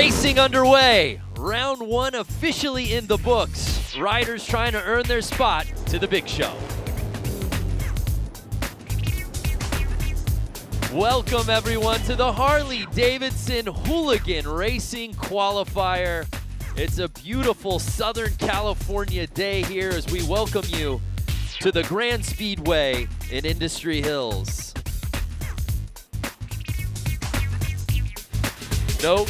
Racing underway. Round one officially in the books. Riders trying to earn their spot to the big show. Welcome everyone to the Harley-Davidson Hooligan Racing Qualifier. It's a beautiful Southern California day here as we welcome you to the Grand Speedway in Industry Hills. No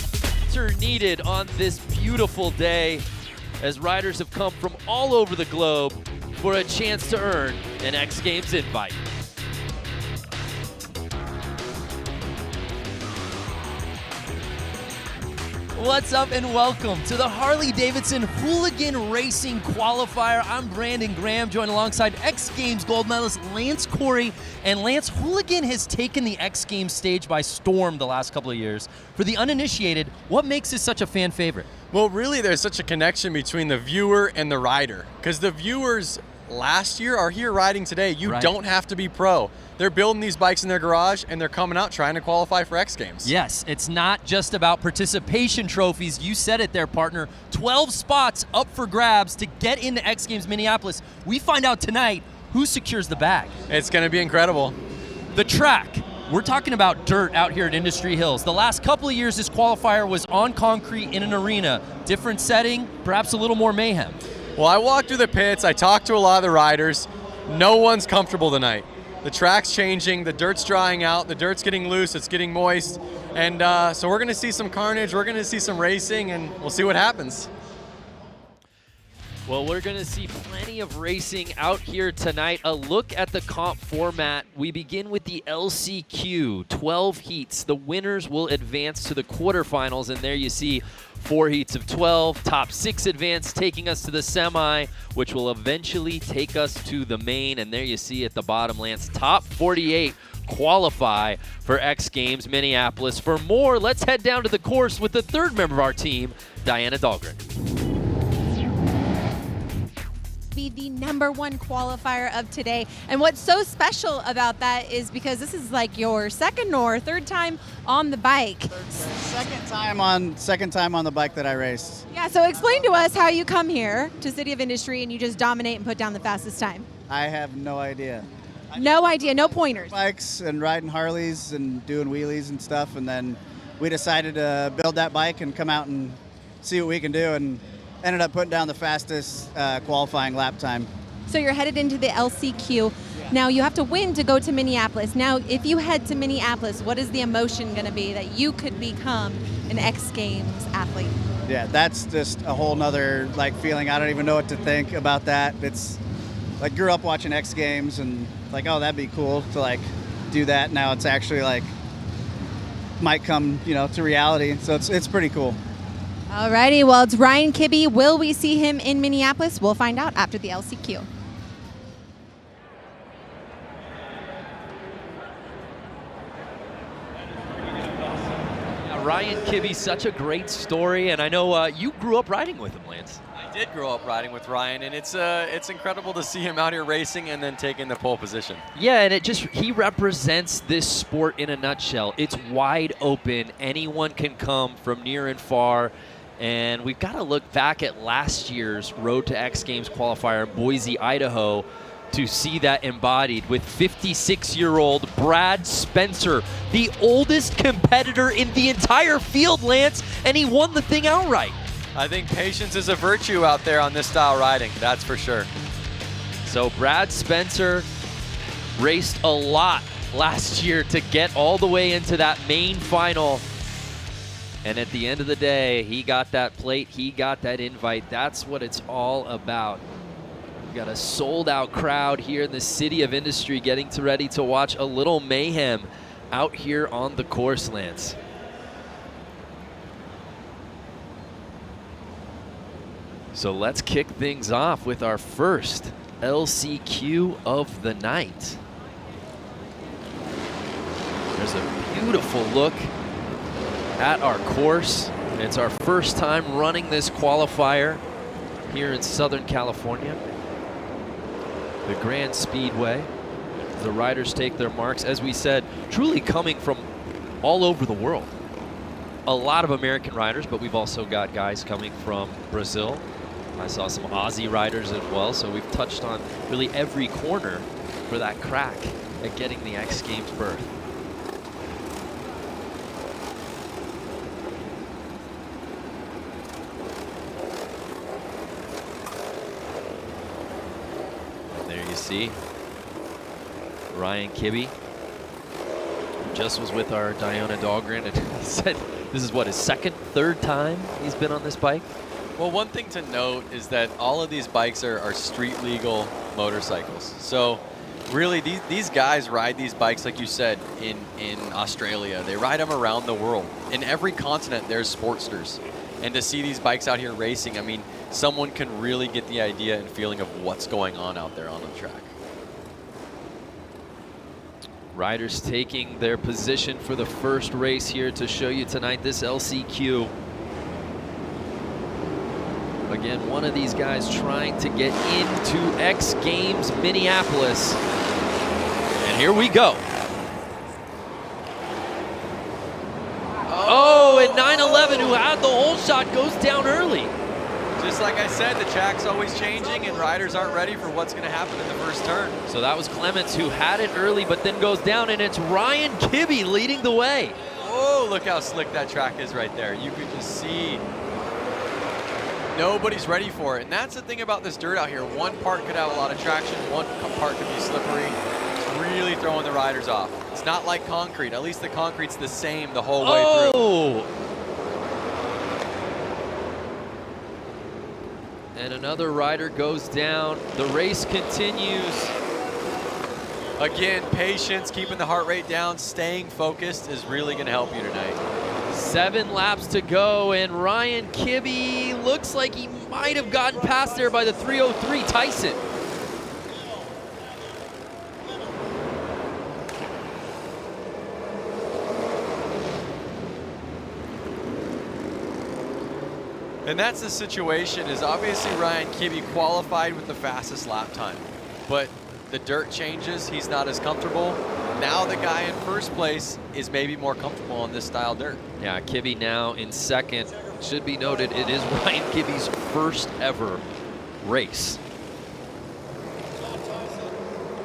are needed on this beautiful day as riders have come from all over the globe for a chance to earn an X Games invite. What's up and welcome to the Harley-Davidson Hooligan Racing Qualifier. I'm Brandon Graham, joined alongside X Games gold medalist Lance Corey. And Lance, Hooligan has taken the X Games stage by storm the last couple of years. For the uninitiated, what makes this such a fan favorite? Well, really, there's such a connection between the viewer and the rider, because the viewers last year are here riding today. You don't have to be pro. They're building these bikes in their garage and they're coming out trying to qualify for X Games. Yes, it's not just about participation trophies. You said it there, partner. 12 spots up for grabs to get into X Games Minneapolis. We find out tonight who secures the bag. It's going to be incredible. The track. We're talking about dirt out here at Industry Hills. The last couple of years, this qualifier was on concrete in an arena. Different setting, perhaps a little more mayhem. Well, I walked through the pits. I talked to a lot of the riders. No one's comfortable tonight. The track's changing, the dirt's drying out, the dirt's getting loose, it's getting moist, and so we're going to see some carnage, we're going to see some racing, and we'll see what happens. Well, we're going to see plenty of racing out here tonight. A look at the comp format. We begin with the LCQ, 12 heats. The winners will advance to the quarterfinals, and there you see 4 heats of 12, top 6 advance, taking us to the semi, which will eventually take us to the main. And there you see at the bottom, Lance, top 48 qualify for X Games Minneapolis. For more, let's head down to the course with the third member of our team, Diana Dahlgren. Be the #1 qualifier of today. And what's so special about that is because this is like your second or third time on the bike. Second time on the bike that I raced. Yeah, so explain to us how you come here to City of Industry and you just dominate and put down the fastest time. I have no idea. No idea, no pointers. Bikes and riding Harleys and doing wheelies and stuff, and then we decided to build that bike and come out and see what we can do, and ended up putting down the fastest qualifying lap time. So you're headed into the LCQ. Yeah. Now you have to win to go to Minneapolis. Now, if you head to Minneapolis, what is the emotion going to be that you could become an X Games athlete? Yeah, that's just a whole nother feeling. I don't even know what to think about that. It's like, grew up watching X Games and like, oh, that'd be cool to do that. Now it's actually might come, to reality. So it's pretty cool. Alrighty, well, it's Ryan Kibbe. Will we see him in Minneapolis? We'll find out after the LCQ. Ryan Kibbe, such a great story, and I know you grew up riding with him, Lance. I did grow up riding with Ryan, and it's incredible to see him out here racing and then taking the pole position. Yeah, and he represents this sport in a nutshell. It's wide open. Anyone can come from near and far. And we've got to look back at last year's Road to X Games qualifier in Boise, Idaho, to see that embodied with 56-year-old Brad Spencer, the oldest competitor in the entire field, Lance, and he won the thing outright. I think patience is a virtue out there on this style riding, that's for sure. So Brad Spencer raced a lot last year to get all the way into that main final. And at the end of the day, he got that plate, he got that invite. That's what it's all about. We've got a sold-out crowd here in the City of Industry getting ready to watch a little mayhem out here on the course, Lance. So let's kick things off with our first LCQ of the night. There's a beautiful look at our course. It's our first time running this qualifier here in Southern California. The Grand Speedway. The riders take their marks, as we said, truly coming from all over the world. a lot of American riders, but we've also got guys coming from Brazil. I saw some Aussie riders as well, so we've touched on really every corner for that crack at getting the X Games berth. And there you see Ryan Kibbe. Just was with our Diona Dahlgren and he said this is what, his third time he's been on this bike? Well, one thing to note is that all of these bikes are street legal motorcycles. So really these guys ride these bikes, like you said, in Australia. They ride them around the world. In every continent there's Sportsters. And to see these bikes out here racing, I mean, someone can really get the idea and feeling of what's going on out there on the track. Riders taking their position for the first race here to show you tonight this LCQ. Again, one of these guys trying to get into X Games Minneapolis. And here we go. Oh, and 911, who had the whole shot, goes down early. Just like I said, the track's always changing and riders aren't ready for what's going to happen in the first turn. So that was Clements who had it early but then goes down, and it's Ryan Kibbe leading the way. Oh, look how slick that track is right there. You can just see nobody's ready for it. And that's the thing about this dirt out here. One part could have a lot of traction, one part could be slippery. It's really throwing the riders off. It's not like concrete. At least the concrete's the same the whole way through. And another rider goes down. The race continues. Again, patience, keeping the heart rate down, staying focused is really going to help you tonight. 7 laps to go, and Ryan Kibbe looks like he might have gotten past there by the 303 Tyson. And that's the situation, is obviously Ryan Kibbe qualified with the fastest lap time, but the dirt changes, he's not as comfortable. Now the guy in first place is maybe more comfortable on this style dirt. Yeah, Kibbe now in second. Should be noted, it is Ryan Kibbe's first ever race.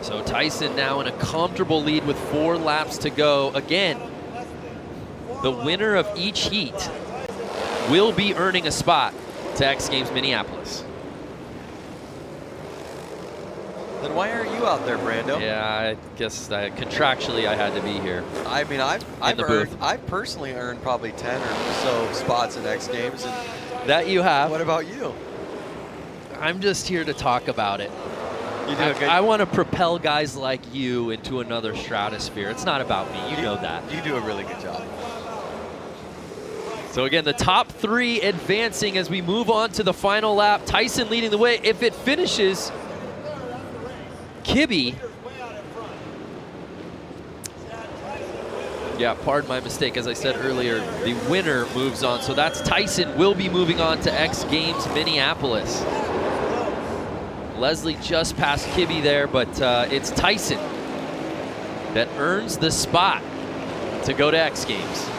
So Tyson now in a comfortable lead with 4 laps to go. Again, the winner of each heat will be earning a spot to X Games Minneapolis. Then why aren't you out there, Brando? Yeah, I guess contractually I had to be here. I mean, I've personally earned probably 10 or so spots at X Games. And that you have. What about you? I'm just here to talk about it. You do a good. I want to propel guys like you into another stratosphere. It's not about me. You know that. You do a really good job. So again, the top 3 advancing as we move on to the final lap. Tyson leading the way. If it finishes, Kibbe. Yeah, pardon my mistake. As I said earlier, the winner moves on. So that's Tyson will be moving on to X Games Minneapolis. Leslie just passed Kibbe there, but it's Tyson that earns the spot to go to X Games.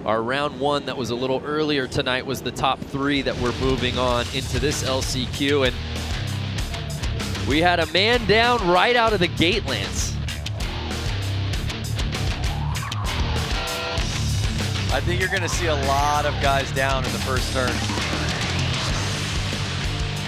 Our round 1 that was a little earlier tonight was the top 3 that we're moving on into this LCQ, and we had a man down right out of the gate, Lance. I think you're going to see a lot of guys down in the first turn.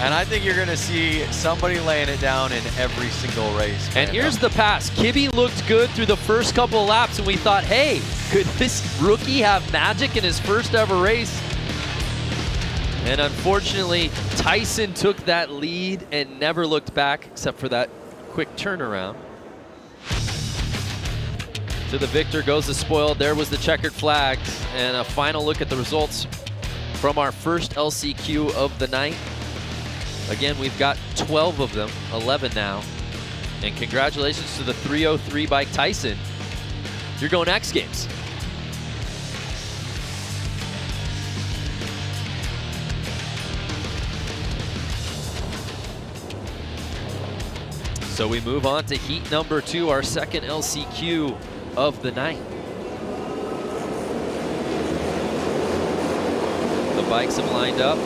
And I think you're going to see somebody laying it down in every single race. And here's the pass. Kibbe looked good through the first couple of laps, and we thought, hey, could this rookie have magic in his first ever race? And unfortunately, Tyson took that lead and never looked back except for that quick turnaround. To the victor goes the spoil. There was the checkered flag. And a final look at the results from our first LCQ of the night. Again, we've got 12 of them, 11 now. And congratulations to the 303 bike Tyson. You're going X Games. So we move on to heat number 2, our second LCQ of the night. The bikes have lined up.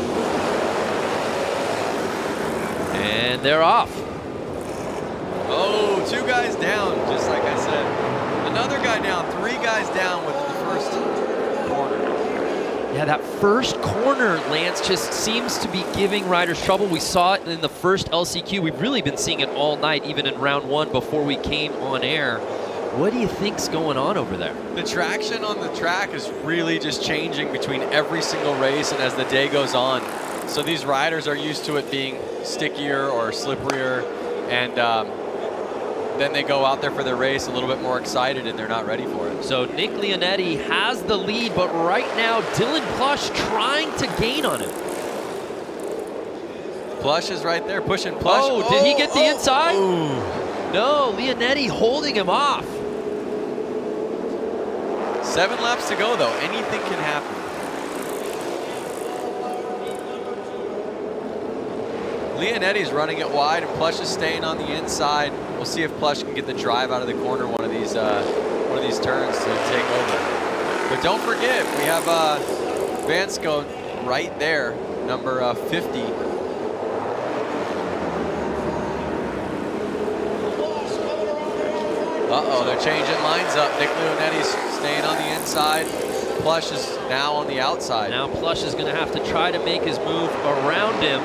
And they're off. Oh, 2 guys down, just like I said. Another guy down, 3 guys down with the first corner. Yeah, that first corner, Lance, just seems to be giving riders trouble. We saw it in the first LCQ. We've really been seeing it all night, even in round 1 before we came on air. What do you think's going on over there? The traction on the track is really just changing between every single race and as the day goes on. So these riders are used to it being stickier or slipperier, and then they go out there for their race a little bit more excited and they're not ready for it. So Nick Leonetti has the lead, but right now Dylan Plush trying to gain on him. Plush is right there pushing Plush. Oh, did he get the inside? Ooh. No, Leonetti holding him off. 7 laps to go though, anything can happen. Leonetti's running it wide and Plush is staying on the inside. We'll see if Plush can get the drive out of the corner one of these turns to take over. But don't forget, we have Vansko right there, number 50. Uh-oh, they're changing lines up. Nick Leonetti's staying on the inside. Plush is now on the outside. Now Plush is going to have to try to make his move around him.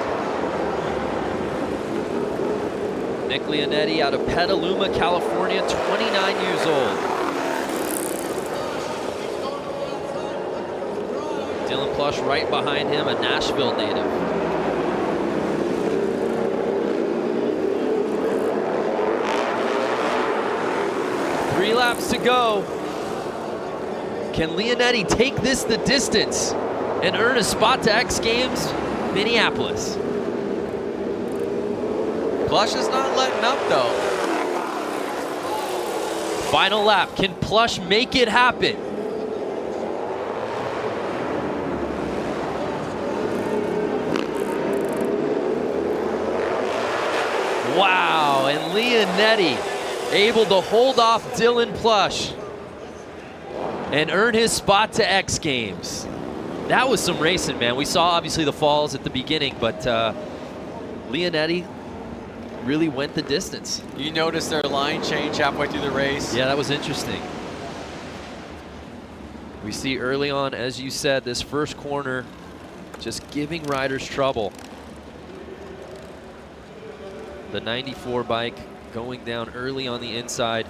Nick Leonetti out of Petaluma, California, 29 years old. Dylan Plush right behind him, a Nashville native. Three laps to go. Can Leonetti take this the distance and earn a spot to X Games Minneapolis? Plush is not letting up though. Final lap, can Plush make it happen? Wow, and Leonetti able to hold off Dylan Plush and earn his spot to X Games. That was some racing, man. We saw obviously the falls at the beginning, but Leonetti really went the distance. You noticed their line change halfway through the race. Yeah, that was interesting. We see early on, as you said, this first corner just giving riders trouble. The 94 bike going down early on the inside.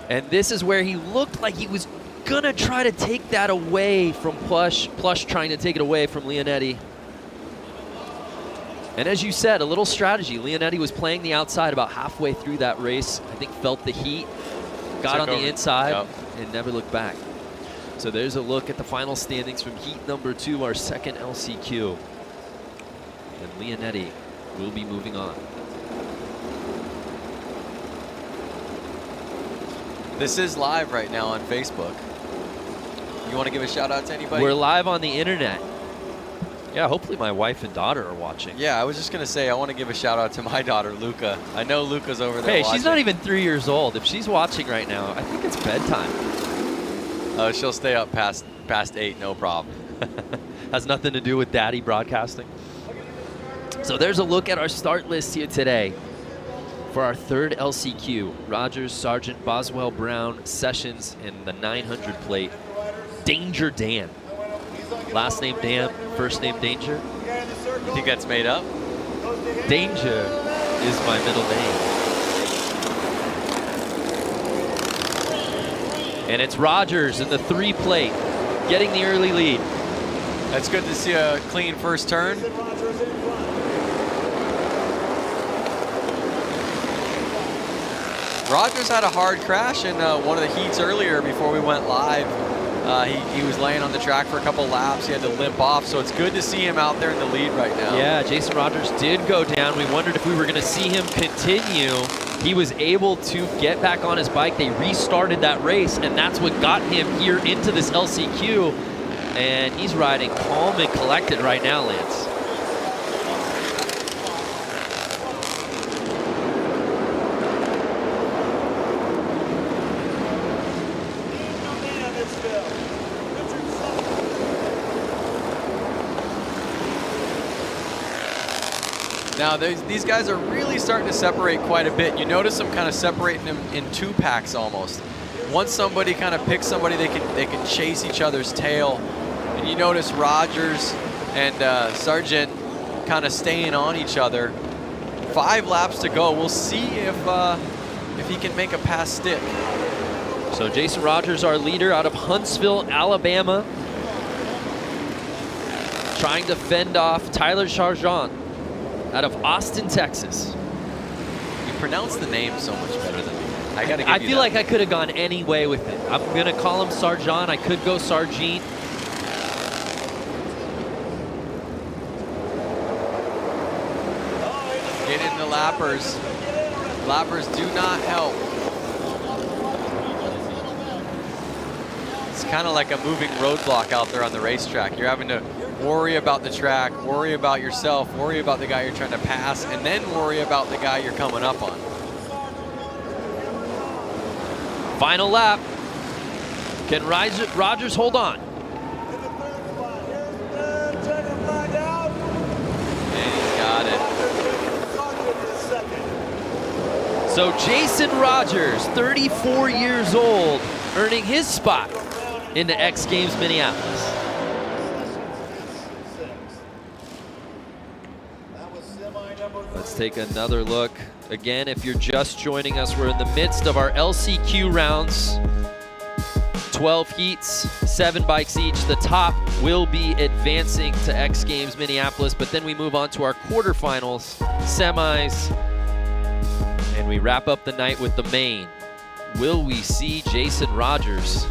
And this is where he looked like he was gonna try to take that away from Plush. Plush trying to take it away from Leonetti. And as you said, a little strategy. Leonetti was playing the outside about halfway through that race. I think felt the heat, got on the inside, and never looked back. So there's a look at the final standings from heat number 2, our second LCQ. And Leonetti will be moving on. This is live right now on Facebook. You want to give a shout out to anybody? We're live on the internet. Yeah, hopefully my wife and daughter are watching. Yeah, I was just going to say, I want to give a shout out to my daughter, Luca. I know Luca's over there watching. She's not even 3 years old. If she's watching right now, I think it's bedtime. She'll stay up past 8, no problem. Has nothing to do with daddy broadcasting. So there's a look at our start list here today for our third LCQ. Rogers, Sargent, Boswell, Brown, Sessions, and the 900 plate, Danger Dan. Last name Dan, first name Danger. You think that's made up? Danger is my middle name. And it's Rogers in the 3 plate, getting the early lead. That's good to see a clean first turn. Rogers had a hard crash in one of the heats earlier before we went live. He was laying on the track for a couple laps. He had to limp off, so it's good to see him out there in the lead right now. Yeah, Jason Rogers did go down. We wondered if we were going to see him continue. He was able to get back on his bike. They restarted that race, and that's what got him here into this LCQ. And he's riding calm and collected right now, Lance. Now, these guys are really starting to separate quite a bit. You notice them kind of separating them in 2 packs almost. Once somebody kind of picks somebody, they can chase each other's tail. And you notice Rogers and Sargent kind of staying on each other. 5 laps to go. We'll see if he can make a pass stick. So Jason Rogers, our leader out of Huntsville, Alabama, trying to fend off Tyler Sargent out of Austin, Texas. You pronounce the name so much better than me. I gotta give I you feel that. like I could have gone any way with it. I'm gonna call him Sargent. I could go Sargent. Get in the lappers. Lappers do not help. It's kind of like a moving roadblock out there on the racetrack. You're having to worry about the track, worry about yourself, worry about the guy you're trying to pass, and then worry about the guy you're coming up on. Final lap. Can Rogers hold on? And he's got it. So Jason Rogers, 34 years old, earning his spot in the X Games Minneapolis. Let's take another look. Again, if you're just joining us, we're in the midst of our LCQ rounds. 12 heats, 7 bikes each. The top will be advancing to X Games Minneapolis, but then we move on to our quarterfinals, semis, and we wrap up the night with the main. Will we see Jason Rogers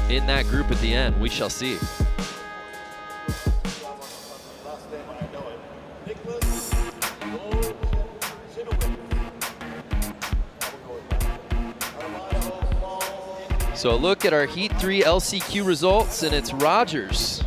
in that group at the end? We shall see. So a look at our Heat 3 LCQ results, and it's Rogers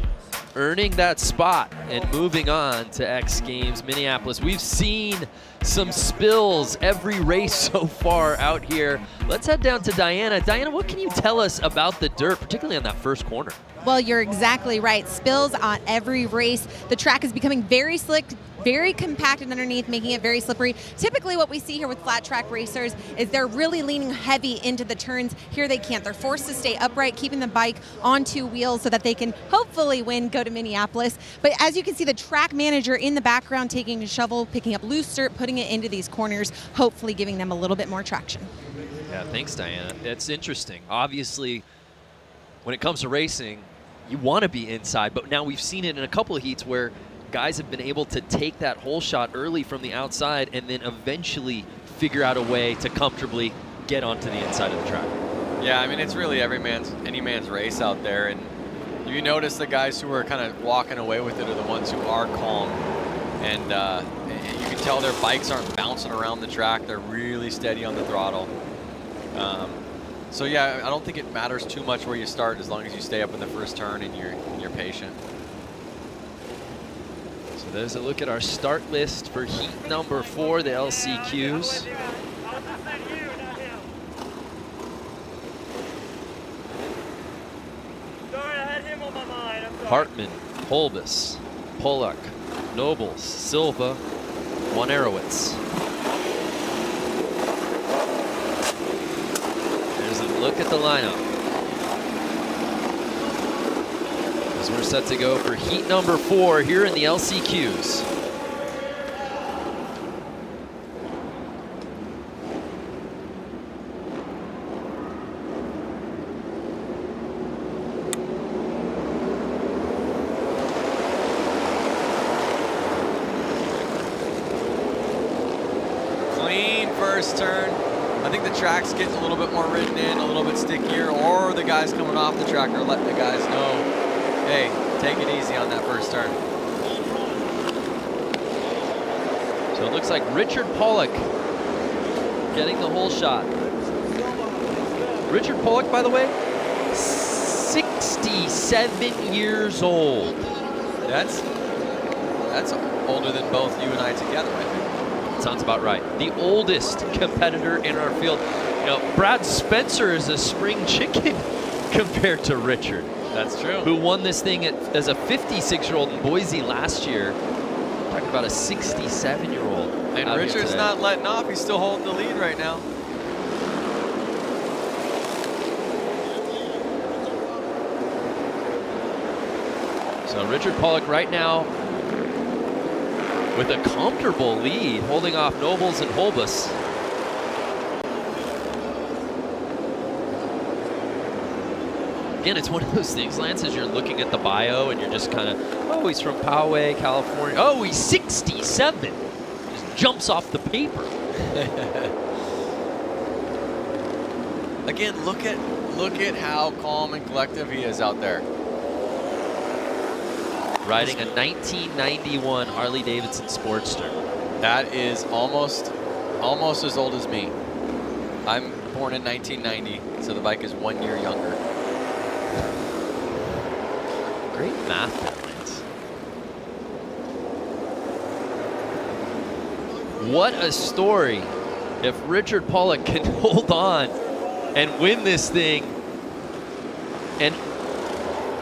earning that spot and moving on to X Games Minneapolis. We've seen some spills every race so far out here. Let's head down to Diana. Diana, what can you tell us about the dirt, particularly on that first corner? Well, you're exactly right. Spills on every race. The track is becoming very slick, very compacted underneath, making it very slippery. Typically what we see here with flat track racers is they're really leaning heavy into the turns. Here they can't. They're forced to stay upright, keeping the bike on 2 wheels so that they can hopefully win, go to Minneapolis. But as you can see, the track manager in the background taking a shovel, picking up loose dirt, putting it into these corners, hopefully giving them a little bit more traction. Yeah, thanks, Diana. It's interesting. Obviously, when it comes to racing, you want to be inside, but now we've seen it in a couple of heats where guys have been able to take that hole shot early from the outside and then eventually figure out a way to comfortably get onto the inside of the track. Yeah, I mean, it's really any man's race out there, and you notice the guys who are kind of walking away with it are the ones who are calm, and you can tell their bikes aren't bouncing around the track. They're really steady on the throttle. So yeah, I don't think it matters too much where you start as long as you stay up in the first turn and you're patient. So there's a look at our start list for heat number 4, the LCQs. Hartman, Holbus, Pollock, Nobles, Silva, Wanarowitz. There's a look at the lineup as we're set to go for heat number 4 here in the LCQs. Clean first turn. I think the track's getting a little bit more ridden in, a little bit stickier, or the guys coming off the track are letting the guys know, hey, take it easy on that first turn. So it looks like Richard Pollock getting the whole shot. Richard Pollock, by the way, 67 years old. That's older than both you and I together, I think. Sounds about right. The oldest competitor in our field. You know, Brad Spencer is a spring chicken compared to Richard. That's true. Who won this thing as a 56-year-old in Boise last year. Talking about a 67-year-old. And out here Richard's today. not letting off. He's still holding the lead right now. So Richard Pollock right now with a comfortable lead, holding off Nobles and Holbus. Again, it's one of those things, Lance, as you're looking at the bio and you're just kind of, oh, he's from Poway, California. Oh, he's 67. Just jumps off the paper. Again, look at how calm and collective he is out there. Riding a 1991 Harley-Davidson Sportster. That is almost as old as me. I'm born in 1990, so the bike is 1 year younger. Great math there, Lance. What a story if Richard Pollock can hold on and win this thing and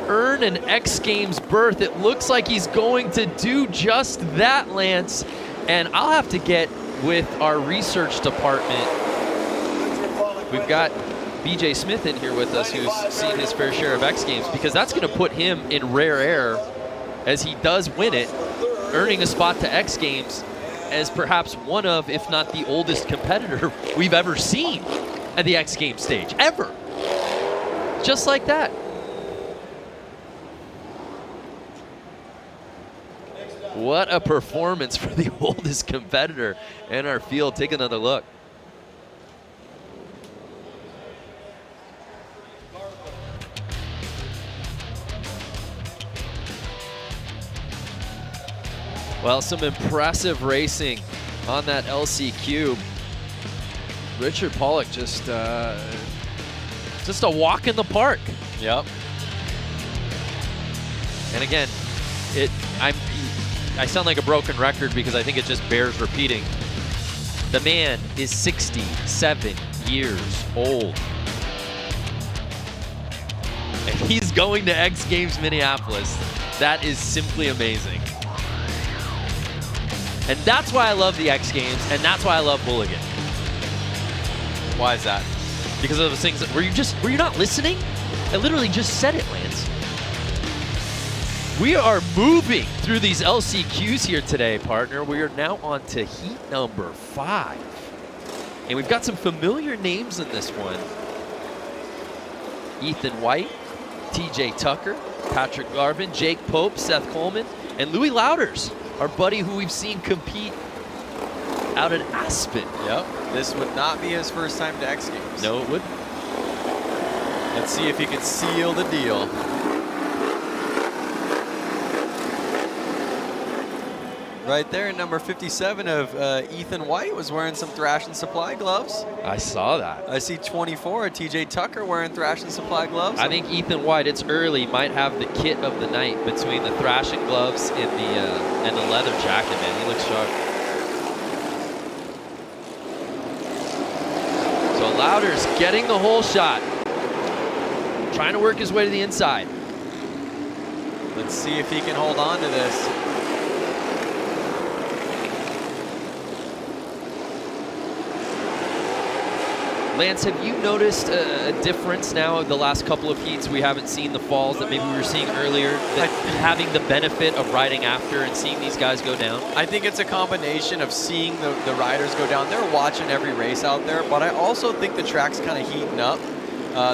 earn an X Games berth. It looks like he's going to do just that, Lance. And I'll have to get with our research department. We've got BJ Smith in here with us, who's seen his fair share of X Games, because that's going to put him in rare air as he does win it, earning a spot to X Games as perhaps one of, if not the oldest competitor we've ever seen at the X Games stage, ever. Just like that. What a performance for the oldest competitor in our field. Take another look. Well, some impressive racing on that LC Cube. Richard Pollock just a walk in the park. Yep. And again, I sound like a broken record because I think it just bears repeating. The man is 67 years old. And he's going to X Games Minneapolis. That is simply amazing. And that's why I love the X Games, and that's why I love Hooligan. Why is that? Because of those things that, were you not listening? I literally just said it, Lance. We are moving through these LCQs here today, partner. We are now on to heat number 5. And we've got some familiar names in this one. Ethan White, TJ Tucker, Patrick Garvin, Jake Pope, Seth Coleman, and Louis Louders, our buddy who we've seen compete out at Aspen. Yep. This would not be his first time to X Games. No, it wouldn't. Let's see if he can seal the deal. Right there in number 57 of Ethan White was wearing some Thrash and Supply gloves. I saw that. I see 24 of TJ Tucker wearing Thrash and Supply gloves. I think Ethan White, it's early, might have the kit of the night between the thrashing gloves and the leather jacket, man. He looks sharp. So Louders getting the hole shot. Trying to work his way to the inside. Let's see if he can hold on to this. Lance, have you noticed a difference now of the last couple of heats? We haven't seen the falls that maybe we were seeing earlier, that having the benefit of riding after and seeing these guys go down? I think it's a combination of seeing the riders go down. They're watching every race out there, but I also think the track's kind of heating up.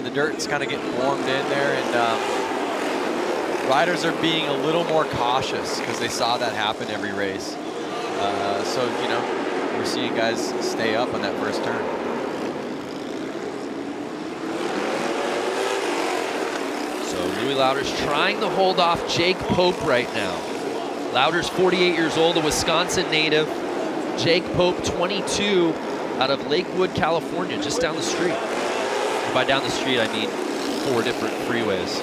The dirt's kind of getting warmed in there, and riders are being a little more cautious because they saw that happen every race. So, you know, we're seeing guys stay up on that first turn. Louis Louders trying to hold off Jake Pope right now. Louders, 48 years old, a Wisconsin native. Jake Pope, 22, out of Lakewood, California, just down the street. And by down the street, I mean 4 different freeways.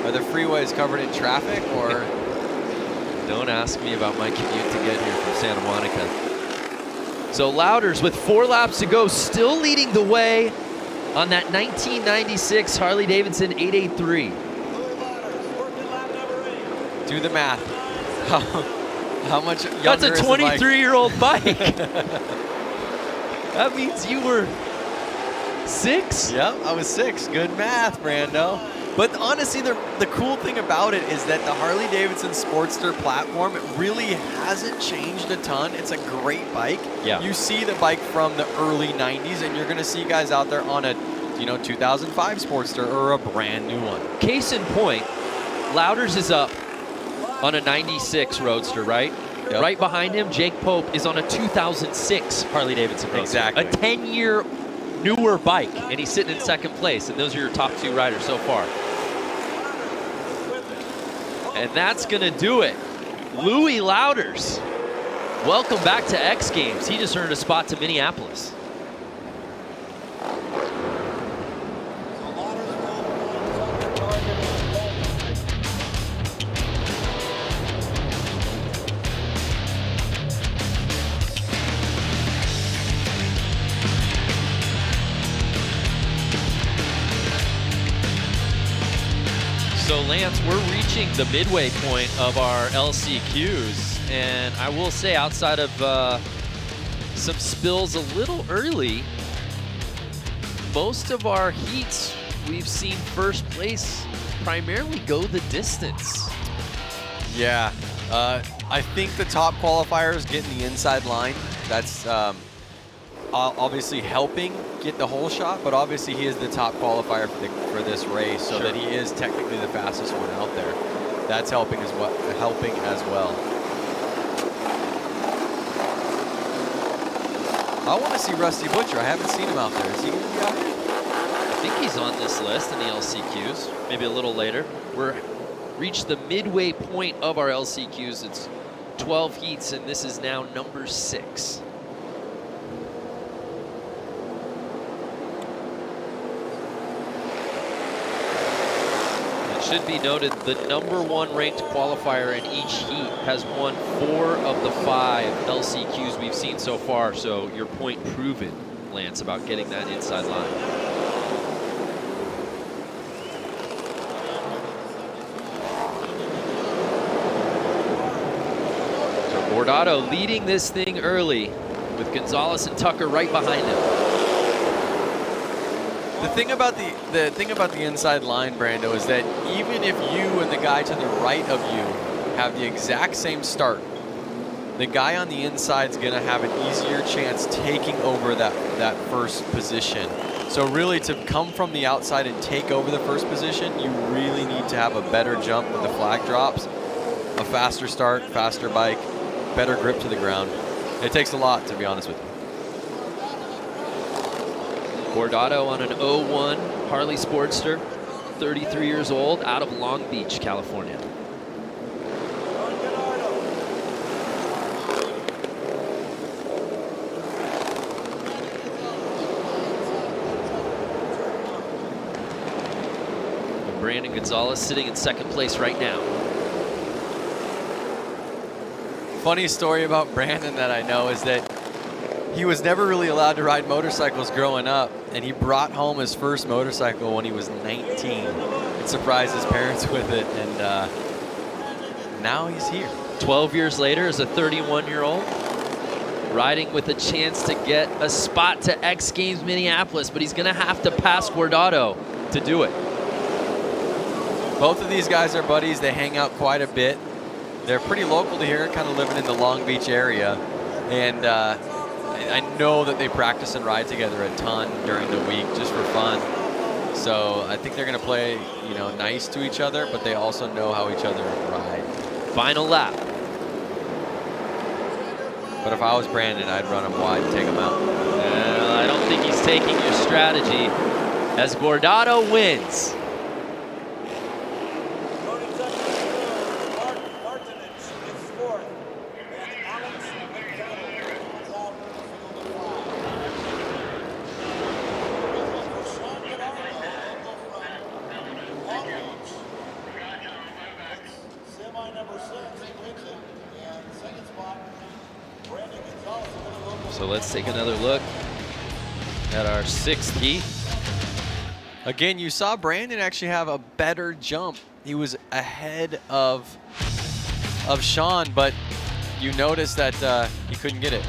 Are the freeways covered in traffic, or? Don't ask me about my commute to get here from Santa Monica. So Louders with 4 laps to go, still leading the way on that 1996 Harley-Davidson 883. Do the math. How much younger That's a is the bike? 23-year-old bike. That means you were 6? Yep, I was 6. Good math, Brando. But honestly, the cool thing about it is that the Harley-Davidson Sportster platform really hasn't changed a ton. It's a great bike. Yeah. You see the bike from the early 90s, and you're going to see guys out there on a 2005 Sportster or a brand new one. Case in point, Louders is up on a 96 Roadster, right? Yep. Right behind him, Jake Pope is on a 2006 Harley-Davidson Roadster. Exactly. A 10-year newer bike, and he's sitting in second place, and those are your top 2 riders so far. And that's going to do it. Louis Louders, welcome back to X Games. He just earned a spot to Minneapolis. So Lance, we're reaching the midway point of our LCQs, and I will say, outside of some spills a little early, most of our heats we've seen first place primarily go the distance. Yeah, I think the top qualifier is getting the inside line. That's obviously helping get the whole shot, but obviously he is the top qualifier for this race, so that he is technically the fastest one out there. That's helping as well. I want to see Rusty Butcher. I haven't seen him out there. Is he going to be out here? I think he's on this list in the LCQs, maybe a little later. We're reached the midway point of our LCQs. It's 12 heats, and this is now number 6. Should be noted, the #1 ranked qualifier in each heat has won 4 of the 5 LCQs we've seen so far, so your point proven, Lance, about getting that inside line. So Bordato leading this thing early with Gonzalez and Tucker right behind him. The thing about the inside line, Brando, is that even if you and the guy to the right of you have the exact same start, the guy on the inside is going to have an easier chance taking over that first position. So really, to come from the outside and take over the first position, you really need to have a better jump when the flag drops, a faster start, faster bike, better grip to the ground. It takes a lot, to be honest with you. Bordato on an 01 Harley Sportster, 33 years old, out of Long Beach, California. And Brandon Gonzalez sitting in second place right now. Funny story about Brandon that I know is that he was never really allowed to ride motorcycles growing up, and he brought home his first motorcycle when he was 19 and surprised his parents with it, and now he's here. 12 years later, as a 31-year-old, riding with a chance to get a spot to X Games Minneapolis, but he's going to have to pass Bordato to do it. Both of these guys are buddies. They hang out quite a bit. They're pretty local to here, kind of living in the Long Beach area, and I know that they practice and ride together a ton during the week just for fun. So I think they're going to play, nice to each other, but they also know how each other ride. Final lap. But if I was Brandon, I'd run him wide and take him out. I don't think he's taking your strategy as Bordato wins. So let's take another look at our 6th heat. Again, you saw Brandon actually have a better jump. He was ahead of of Sean, but you notice that he couldn't get it.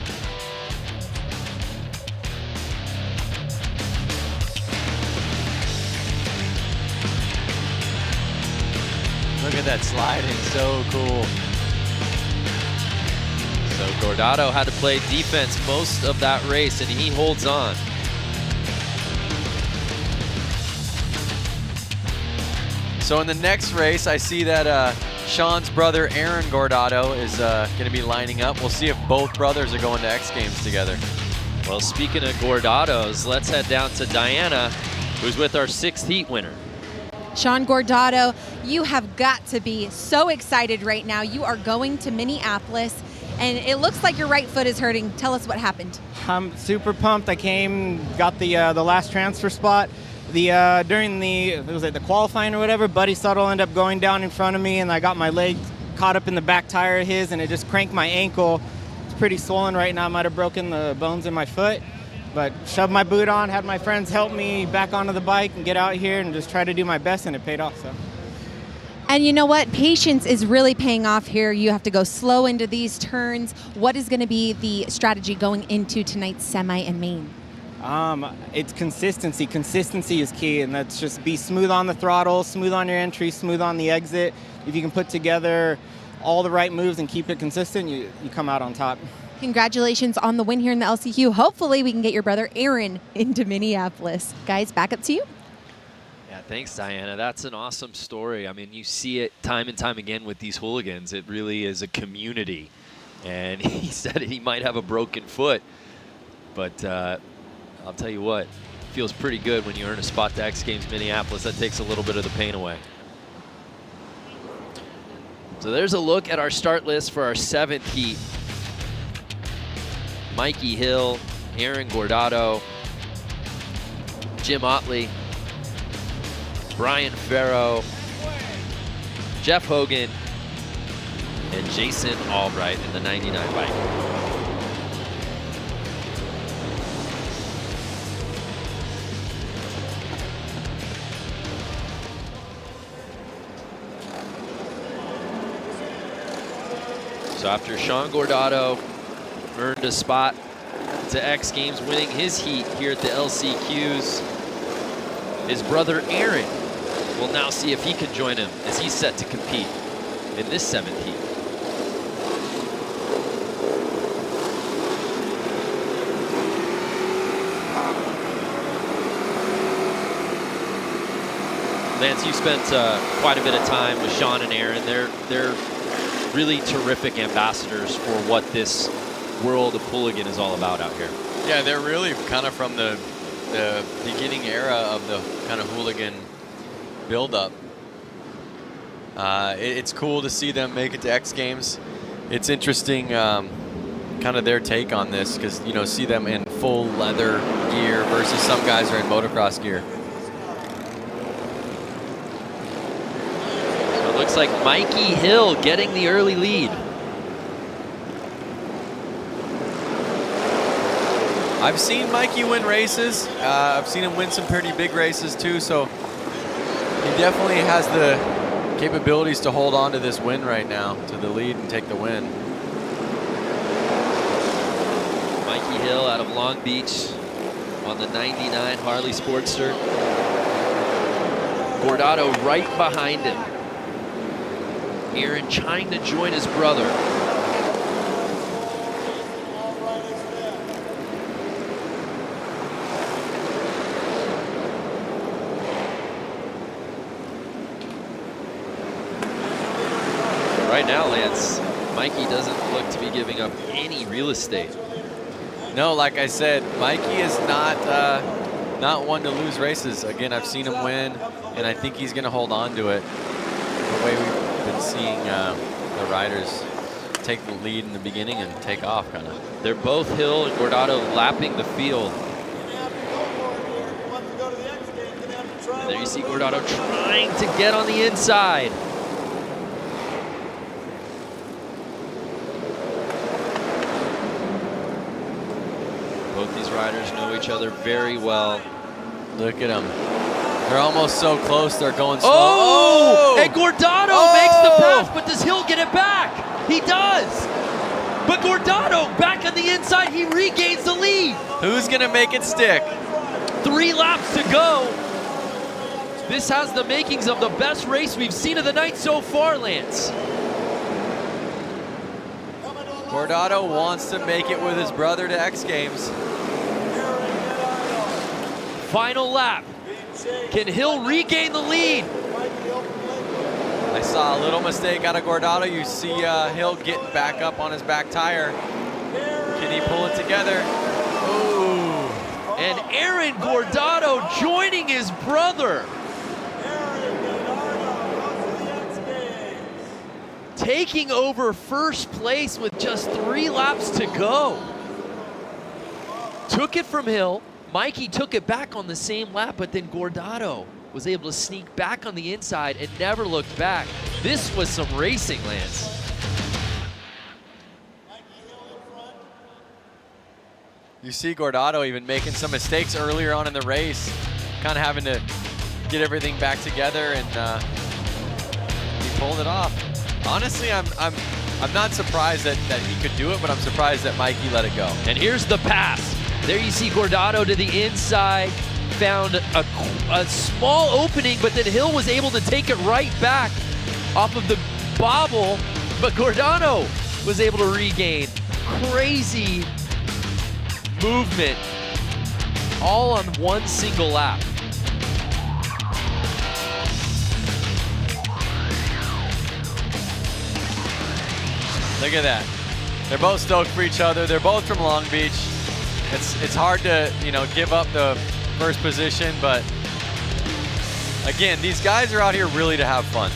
Look at that sliding, so cool. So Gordado had to play defense most of that race, and he holds on. So in the next race, I see that Sean's brother, Aaron Gordado, is going to be lining up. We'll see if both brothers are going to X Games together. Well, speaking of Gordados, let's head down to Diana, who's with our 6th heat winner. Sean Gordado, you have got to be so excited right now. You are going to Minneapolis, and it looks like your right foot is hurting. Tell us what happened. I'm super pumped. I got the last transfer spot. During the qualifying or whatever, Buddy Suttles ended up going down in front of me, and I got my leg caught up in the back tire of his, and it just cranked my ankle. It's pretty swollen right now. I might have broken the bones in my foot, but shoved my boot on, had my friends help me back onto the bike and get out here and just try to do my best, and it paid off. So. And you know what? Patience is really paying off here. You have to go slow into these turns. What is going to be the strategy going into tonight's semi and main? It's consistency. Consistency is key, and that's just be smooth on the throttle, smooth on your entry, smooth on the exit. If you can put together all the right moves and keep it consistent, you come out on top. Congratulations on the win here in the LCQ. Hopefully we can get your brother Aaron into Minneapolis. Guys, back up to you. Yeah, thanks, Diana. That's an awesome story. I mean, you see it time and time again with these hooligans. It really is a community. And he said he might have a broken foot, but I'll tell you what, it feels pretty good when you earn a spot to X Games Minneapolis. That takes a little bit of the pain away. So there's a look at our start list for our 7th heat. Mikey Hill, Aaron Gordado, Jim Otley, Brian Farrow, Jeff Hogan, and Jason Albright in the 99 bike. So after Sean Gordado earned a spot to X Games, winning his heat here at the LCQs, his brother Aaron will now see if he can join him as he's set to compete in this 7th heat. Lance, you spent quite a bit of time with Sean and Aaron. They're really terrific ambassadors for what this world of hooligan is all about out here. Yeah, they're really kind of from the beginning era of the kind of hooligan build-up. It's cool to see them make it to X Games. It's interesting, kind of their take on this, because see them in full leather gear versus some guys are in motocross gear. Looks like Mikey Hill getting the early lead. I've seen Mikey win races. I've seen him win some pretty big races too, so he definitely has the capabilities to hold on to this win right now, to the lead and take the win. Mikey Hill out of Long Beach on the 99 Harley Sportster. Gordado right behind him. Aaron trying to join his brother. Right now, Lance, Mikey doesn't look to be giving up any real estate. No, like I said, Mikey is not one to lose races. Again, I've seen him win, and I think he's going to hold on to it. The way we've been seeing the riders take the lead in the beginning and take off, kind of. They're both Hill and Gordado lapping the field. And there you see Gordado trying to get on the inside. Both these riders know each other very well. Look at them. They're almost so close, they're going slow. Oh! And Gordado makes the pass, but does Hill get it back? He does! But Gordado back on the inside, he regains the lead. Who's gonna make it stick? 3 laps to go. This has the makings of the best race we've seen of the night so far, Lance. Gordado wants to make it with his brother to X Games. Final lap. Can Hill regain the lead? I saw a little mistake out of Gordado. You see Hill get back up on his back tire. Can he pull it together? Ooh. And Aaron Gordado joining his brother. Taking over first place with just 3 laps to go. Took it from Hill. Mikey took it back on the same lap, but then Gordado was able to sneak back on the inside and never looked back. This was some racing, Lance. You see Gordado even making some mistakes earlier on in the race, kind of having to get everything back together, and he pulled it off. Honestly, I'm not surprised that he could do it, but I'm surprised that Mikey let it go. And here's the pass. There you see Gordado to the inside, found a small opening, but then Hill was able to take it right back off of the bobble, but Gordado was able to regain. Crazy movement, all on one single lap. Look at that. They're both stoked for each other. They're both from Long Beach. It's hard to, give up the first position, but again, these guys are out here really to have fun.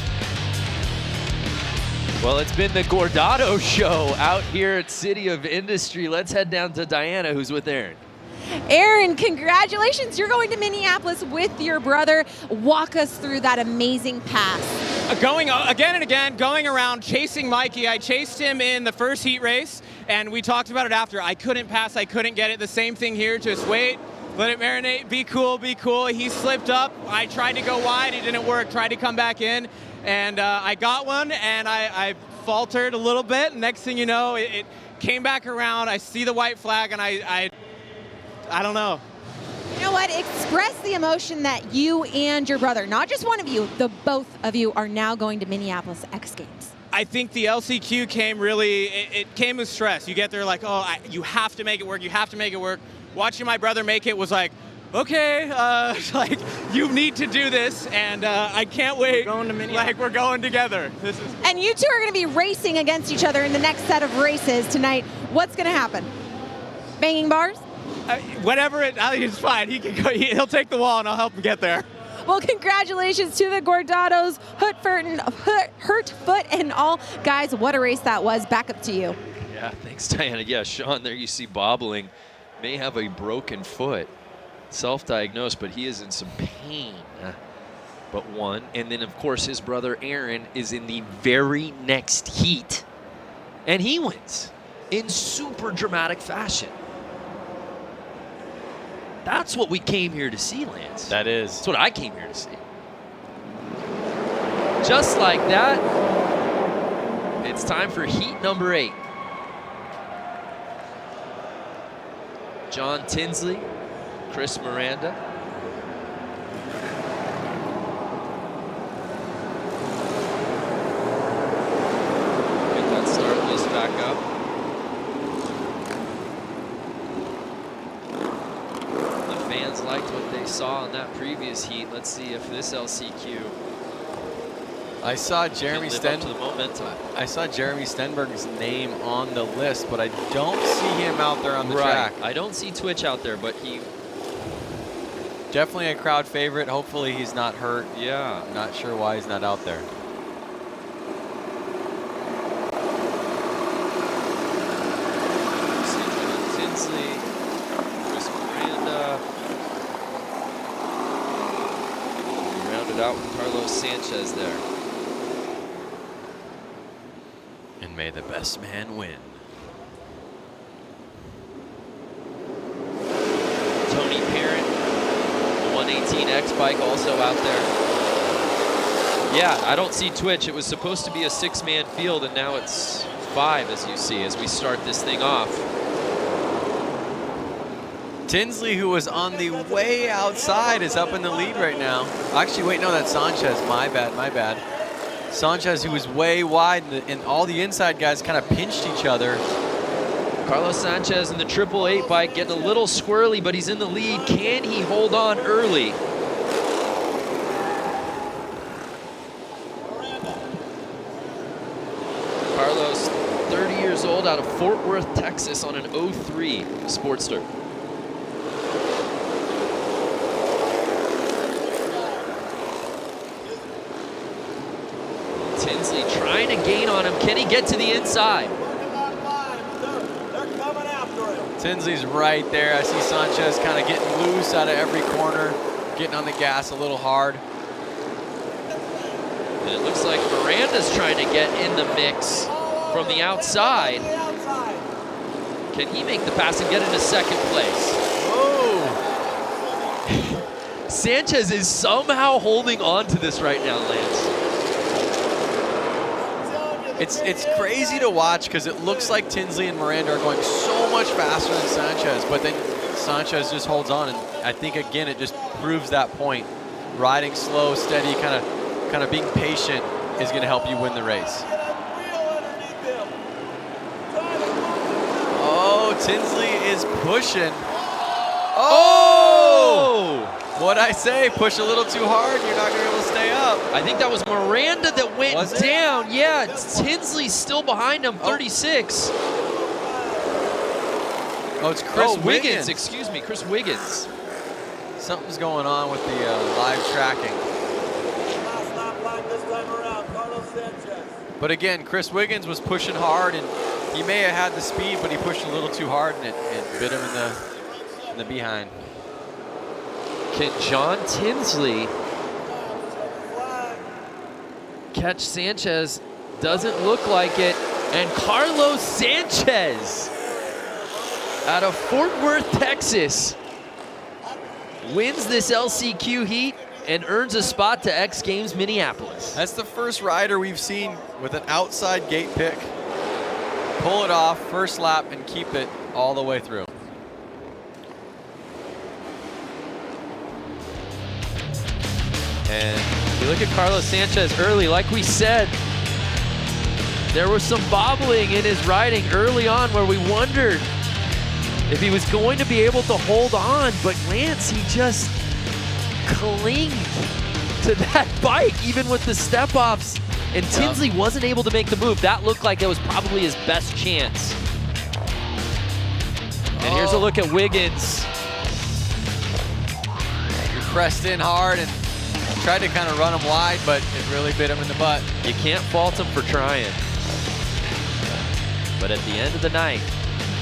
Well, it's been the Gordado show out here at City of Industry. Let's head down to Diana, who's with Aaron. Aaron, congratulations. You're going to Minneapolis with your brother. Walk us through that amazing pass. Going again and again, going around, chasing Mikey. I chased him in the first heat race, and we talked about it after. I couldn't pass, I couldn't get it. The same thing here, just wait, let it marinate, be cool, be cool. He slipped up. I tried to go wide, it didn't work, tried to come back in, and I got one, and I faltered a little bit. Next thing you know, it came back around. I see the white flag, and I don't know. You know what? Express the emotion that you and your brother, not just one of you, the both of you are now going to Minneapolis X Games. I think the LCQ came really, it came with stress. You get there like, you have to make it work, you have to make it work. Watching my brother make it was like, okay, like, you need to do this, and I can't wait. Going to Minneapolis. Like, we're going together. This is. And you two are going to be racing against each other in the next set of races tonight. What's going to happen? Banging bars? Whatever, it's fine. He can go. He'll take the wall, and I'll help him get there. Well, congratulations to the Gordados, Hurt Foot and all. Guys, what a race that was. Back up to you. Yeah, thanks, Diana. Yeah, Sean, there you see bobbling. May have a broken foot. Self-diagnosed, but he is in some pain. But won. And then, of course, his brother Aaron is in the very next heat. And he wins in super dramatic fashion. That's what we came here to see, Lance. That is. That's what I came here to see. Just like that, it's time for heat number 8. John Tinsley, Chris Miranda. Get that start list back up. Fans liked what they saw in that previous heat. Let's see if this LCQ I saw Jeremy can live up to the momentum. I saw Jeremy Stenberg's name on the list, but I don't see him out there on the track. I don't see Twitch out there, but he definitely a crowd favorite. Hopefully he's not hurt. Yeah. I'm not sure why he's not out there. Tinsley, Chris Miranda. Rounded out with Carlos Sanchez there. And may the best man win. Tony Parent, the 118X bike also out there. Yeah, I don't see Twitch. It was supposed to be a 6-man field, and now it's 5, as you see, as we start this thing off. Tinsley, who was on the way outside, is up in the lead right now. Actually, wait, no, that's Sanchez. My bad. Sanchez, who was way wide, and all the inside guys kind of pinched each other. Carlos Sanchez in the 888 bike getting a little squirrely, but he's in the lead. Can he hold on early? Carlos, 30 years old, out of Fort Worth, Texas, on an 03 Sportster. Tinsley trying to gain on him. Can he get to the inside? Tinsley's right there. I see Sanchez kind of getting loose out of every corner, getting on the gas a little hard. And it looks like Miranda's trying to get in the mix from the outside. Can he make the pass and get into second place? Oh! Sanchez is somehow holding on to this right now, Lance. It's crazy to watch because it looks like Tinsley and Miranda are going so much faster than Sanchez, but then Sanchez just holds on, and I think again it just proves that point. Riding slow, steady, kind of being patient is going to help you win the race. Oh, Tinsley is pushing. Oh! What'd I say? Push a little too hard, you're not going to be able to stay up. I think that was Miranda that went down. Yeah, Tinsley's still behind him, 36. Oh, it's Chris Wiggins. Excuse me, Chris Wiggins. Something's going on with the live tracking. But again, Chris Wiggins was pushing hard, and he may have had the speed, but he pushed a little too hard, and it bit him in the behind. Can John Tinsley catch Sanchez? Doesn't look like it. And Carlos Sanchez out of Fort Worth, Texas, wins this LCQ heat and earns a spot to X Games Minneapolis. That's the first rider we've seen with an outside gate pick pull it off first lap and keep it all the way through. And you look at Carlos Sanchez early, like we said, there was some bobbling in his riding early on where we wondered if he was going to be able to hold on, but Lance, he just clinged to that bike, even with the step-offs, and Tinsley wasn't able to make the move. That looked like it was probably his best chance. And here's a look at Wiggins. He pressed in hard and tried to kind of run him wide, but it really bit him in the butt. You can't fault him for trying. But at the end of the night,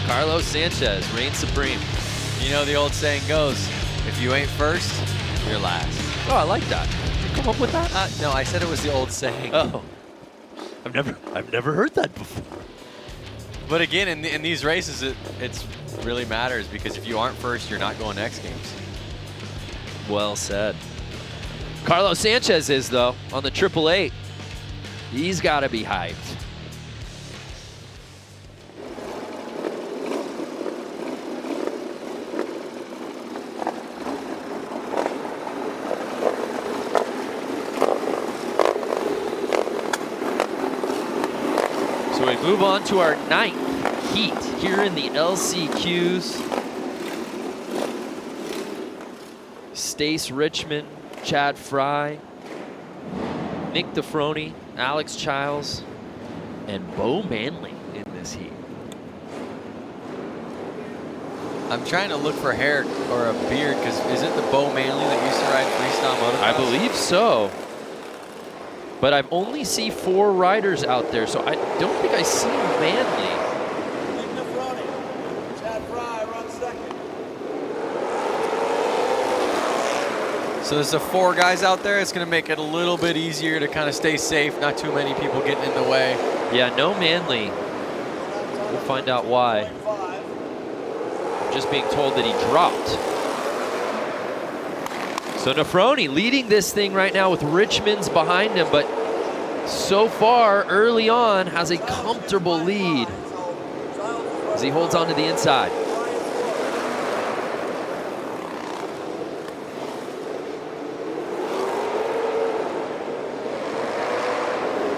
Carlos Sanchez reigns supreme. You know the old saying goes, if you ain't first, you're last. Oh, I like that. Did you come up with that? No, I said it was the old saying. Oh, I've never heard that before. But again, in these races, it really matters because if you aren't first, you're not going to X Games. Well said. Carlos Sanchez is, though, on the 888. He's got to be hyped. So we move on to our 9th heat here in the LCQs. Stace Richmond, Chad Fry, Nick DeFroni, Alex Childs, and Bo Manley in this heat. I'm trying to look for hair or a beard because is it the Bo Manley that used to ride freestyle motocross? I believe so. But I've only seen 4 riders out there, so I don't think I see Manley. Nick DeFroni, Chad Fry runs second. So there's the 4 guys out there. It's going to make it a little bit easier to kind of stay safe. Not too many people getting in the way. Yeah, no Manley. We'll find out why. Just being told that he dropped. So Nefroni leading this thing right now with Richmond's behind him, but so far, early on, has a comfortable lead as he holds on to the inside.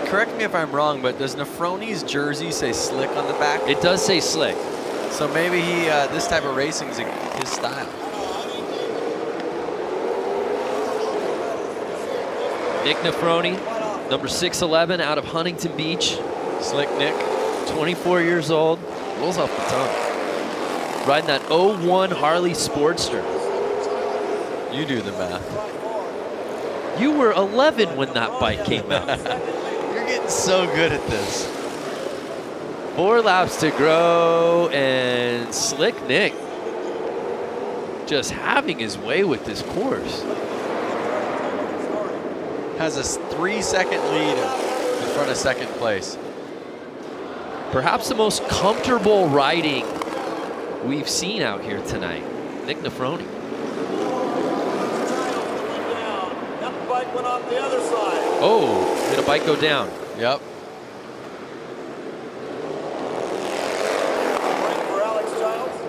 Correct me if I'm wrong, but does Nefroni's jersey say Slick on the back? It does say Slick. So maybe he this type of racing is his style. Nick Nefroni, number 6'11", out of Huntington Beach. Slick Nick. 24 years old. Rolls off the tongue. Riding that 01 Harley Sportster. You do the math. You were 11 when that bike came out. You're getting so good at this. 4 laps to go, and Slick Nick just having his way with this course. Has a 3-second lead in front of second place. Perhaps the most comfortable riding we've seen out here tonight. Nick Nefroni. That bike went off the other side. Oh, did a bike go down? Yep. For Alex Childs.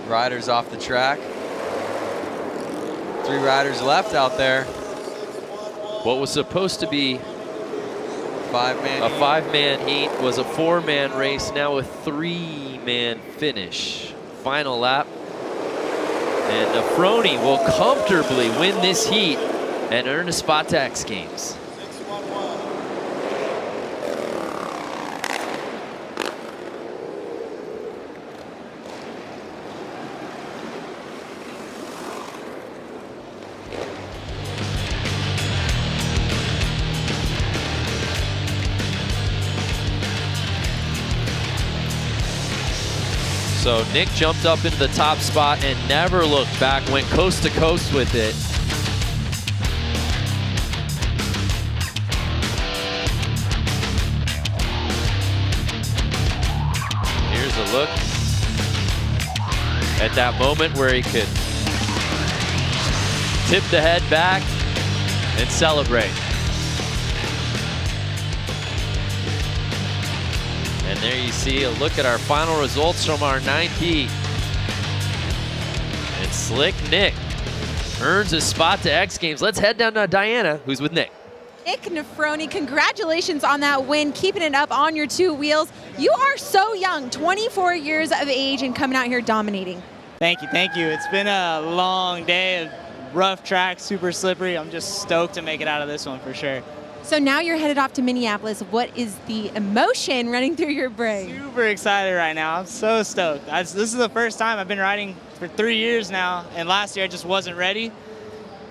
Riders off the track. 3 riders left out there. What was supposed to be a 5-man heat was a 4-man race, now a 3-man finish. Final lap. And Nefroni will comfortably win this heat and earn a spot to X Games. So Nick jumped up into the top spot and never looked back, went coast to coast with it. Here's a look at that moment where he could tip the head back and celebrate. And there you see a look at our final results from our 9th heat. And Slick Nick earns a spot to X Games. Let's head down to Diana, who's with Nick. Nick Nefroni, congratulations on that win, keeping it up on your 2 wheels. You are so young, 24 years of age, and coming out here dominating. Thank you, thank you. It's been a long day of rough track, super slippery. I'm just stoked to make it out of this one for sure. So now you're headed off to Minneapolis. What is the emotion running through your brain? Super excited right now. I'm so stoked. This is the first time I've been riding for 3 years now, and last year I just wasn't ready.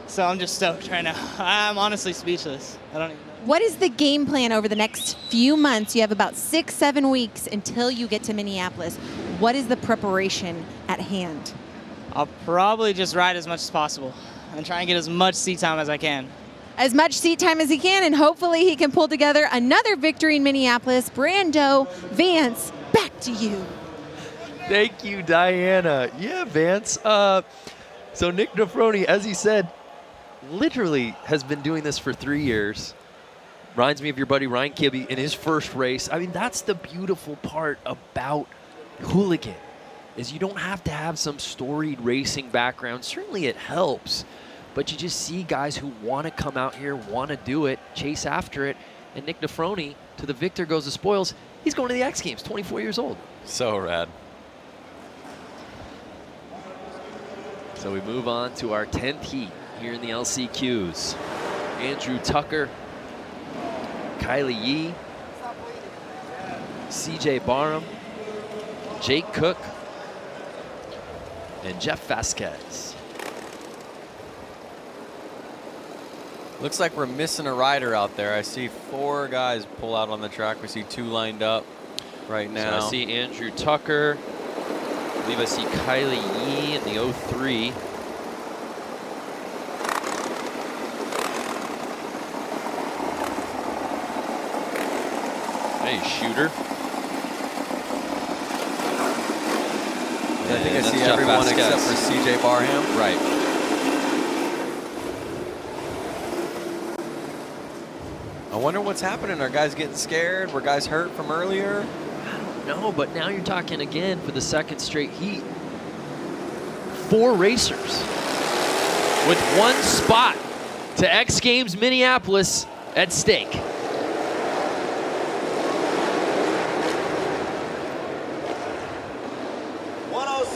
So I'm just stoked right now. I'm honestly speechless. I don't even know. What is the game plan over the next few months? You have about 6-7 weeks until you get to Minneapolis. What is the preparation at hand? I'll probably just ride as much as possible and try and get as much seat time as I can. As much seat time as he can, and hopefully he can pull together another victory in Minneapolis. Brando, Vance, back to you. Thank you, Diana. Yeah, Vance. So Nick Nefroni, as he said, literally has been doing this for 3 years. Reminds me of your buddy Ryan Kibbe in his first race. I mean, that's the beautiful part about Hooligan, is you don't have to have some storied racing background. Certainly it helps. But you just see guys who want to come out here, want to do it, chase after it. And Nick Nefroni, to the victor goes the spoils. He's going to the X Games, 24 years old. So rad. So we move on to our 10th heat here in the LCQs. Andrew Tucker, Kylie Yee, CJ Barham, Jake Cook, and Jeff Vasquez. Looks like we're missing a rider out there. I see 4 guys pull out on the track. We see 2 lined up right now. So I see Andrew Tucker. I believe I see Kylie Yee in the 03. Hey, shooter. I think I And see that's Jeff everyone Vasquez. except for CJ Barham. Right. I wonder what's happening. Are guys getting scared? Were guys hurt from earlier? No, but now you're talking again for the second straight heat. 4 racers with 1 spot to X Games Minneapolis at stake.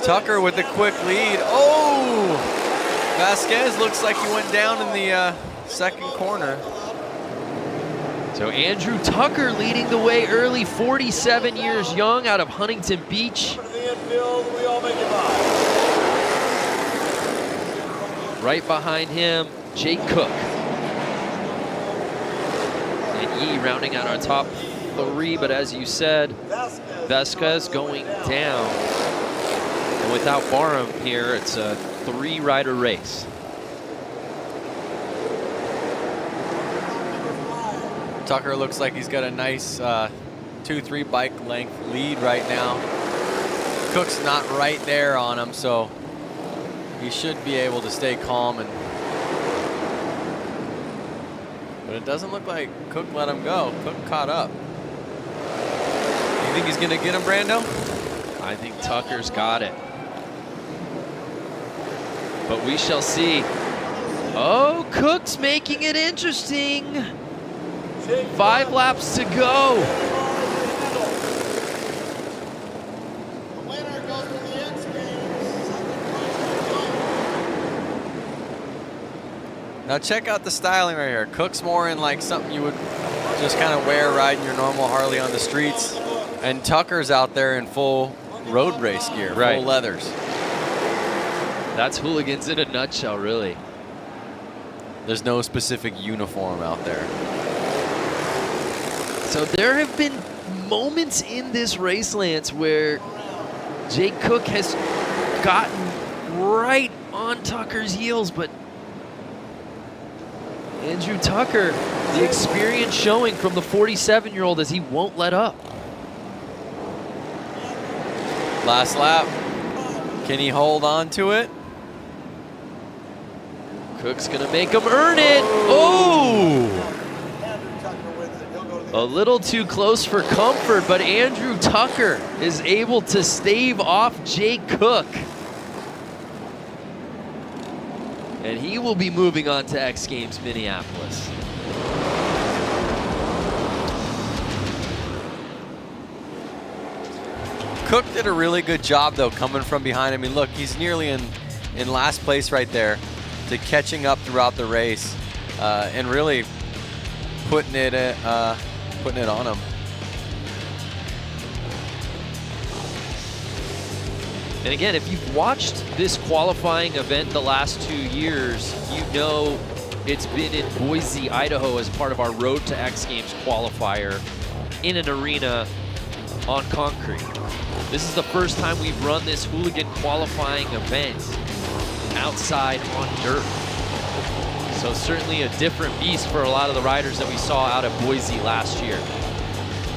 Tucker with a quick lead. Oh! Vasquez looks like he went down in the second corner. So Andrew Tucker leading the way early, 47 years young, out of Huntington Beach. Right behind him, Jake Cook. And Yee rounding out our top 3, but as you said, Vasquez going down. And without Barham here, it's a 3-rider race. Tucker looks like he's got a nice 2-3 bike length lead right now. Cook's not right there on him, so he should be able to stay calm. But it doesn't look like Cook let him go. Cook caught up. You think he's going to get him, Brando? I think Tucker's got it. But we shall see. Oh, Cook's making it interesting. 5 laps to go. Now check out the styling right here. Cook's more in like something you would just kind of wear riding your normal Harley on the streets. And Tucker's out there in full road race gear, full leathers. That's Hooligans in a nutshell, really. There's no specific uniform out there. So there have been moments in this race, Lance, where Jake Cook has gotten right on Tucker's heels, but Andrew Tucker, the experience showing from the 47-year-old as he won't let up. Last lap. Can he hold on to it? Cook's gonna make him earn it. Oh! A little too close for comfort, but Andrew Tucker is able to stave off Jake Cook. And he will be moving on to X Games Minneapolis. Cook did a really good job, though, coming from behind. I mean, look, he's nearly in last place right there, to catching up throughout the race and really putting it on him. And again, if you've watched this qualifying event the last 2 years, you know it's been in Boise, Idaho as part of our Road to X Games qualifier in an arena on concrete. This is the first time we've run this Hooligan qualifying event outside on dirt. So certainly a different beast for a lot of the riders that we saw out of Boise last year.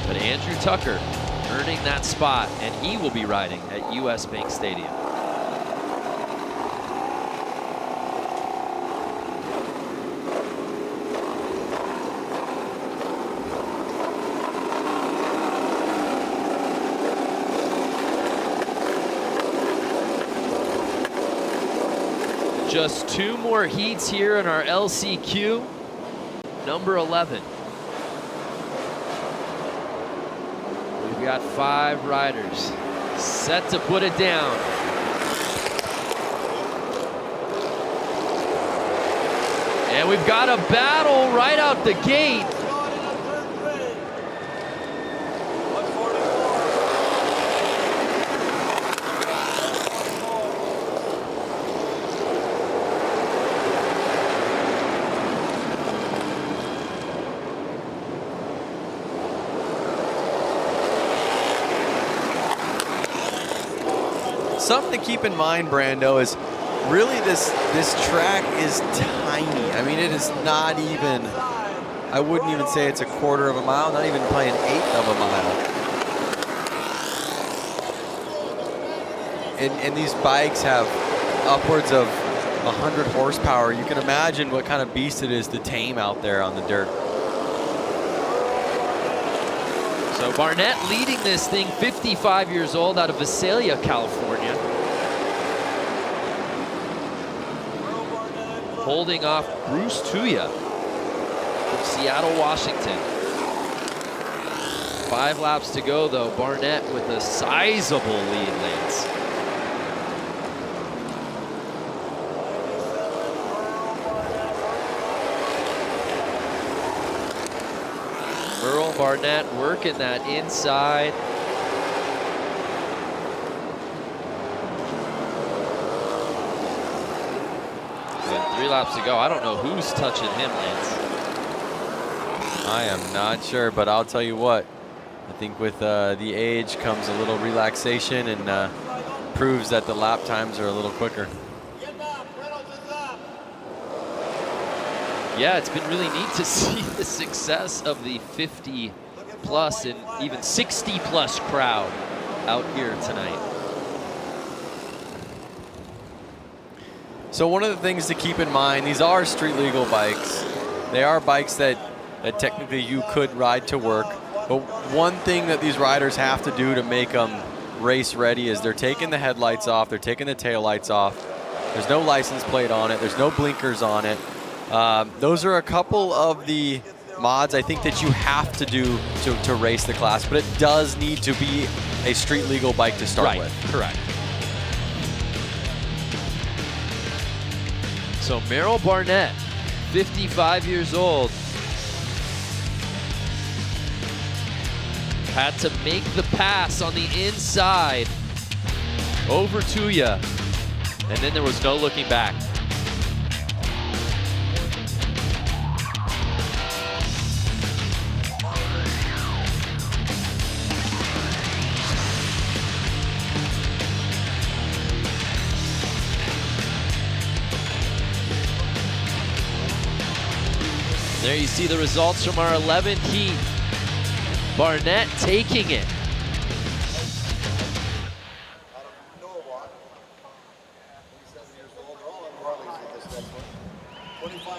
But Andrew Tucker earning that spot, and he will be riding at US Bank Stadium. Just 2 more heats here in our LCQ, number 11. We've got 5 riders set to put it down. And we've got a battle right out the gate. Something to keep in mind, Brando, is really this track is tiny. I mean, it is not even, I wouldn't even say it's a quarter of a mile, not even probably an eighth of a mile. And these bikes have upwards of 100 horsepower. You can imagine what kind of beast it is to tame out there on the dirt. So Barnett leading this thing, 55 years old, out of Visalia, California. Holding off Bruce Tuya from Seattle, Washington. 5 laps to go, though. Barnett with a sizable lead, Lance. Merle Barnett working that inside. With 3 laps to go. I don't know who's touching him, Lance. I am not sure, but I'll tell you what. I think with the age comes a little relaxation and proves that the lap times are a little quicker. Yeah, it's been really neat to see the success of the 50+ and even 60+ crowd out here tonight. So one of the things to keep in mind, these are street legal bikes. They are bikes that technically you could ride to work. But one thing that these riders have to do to make them race ready is they're taking the headlights off, they're taking the taillights off. There's no license plate on it, there's no blinkers on it. Those are a couple of the mods I think that you have to do to race the class, but it does need to be a street legal bike to start with. Correct. So Merrill Barnett, 55 years old, had to make the pass on the inside over Tuya, and then there was no looking back. There you see the results from our 11th heat. Barnett taking it.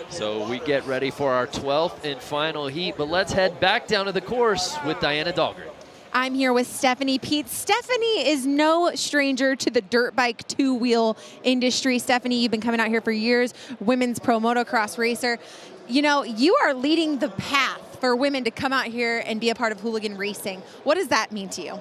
So we get ready for our 12th and final heat, but let's head back down to the course with Diana Dahlgren. I'm here with Stephanie Peets. Stephanie is no stranger to the dirt bike two-wheel industry. Stephanie, you've been coming out here for years, women's pro motocross racer. You know, you are leading the path for women to come out here and be a part of Hooligan racing. What does that mean to you?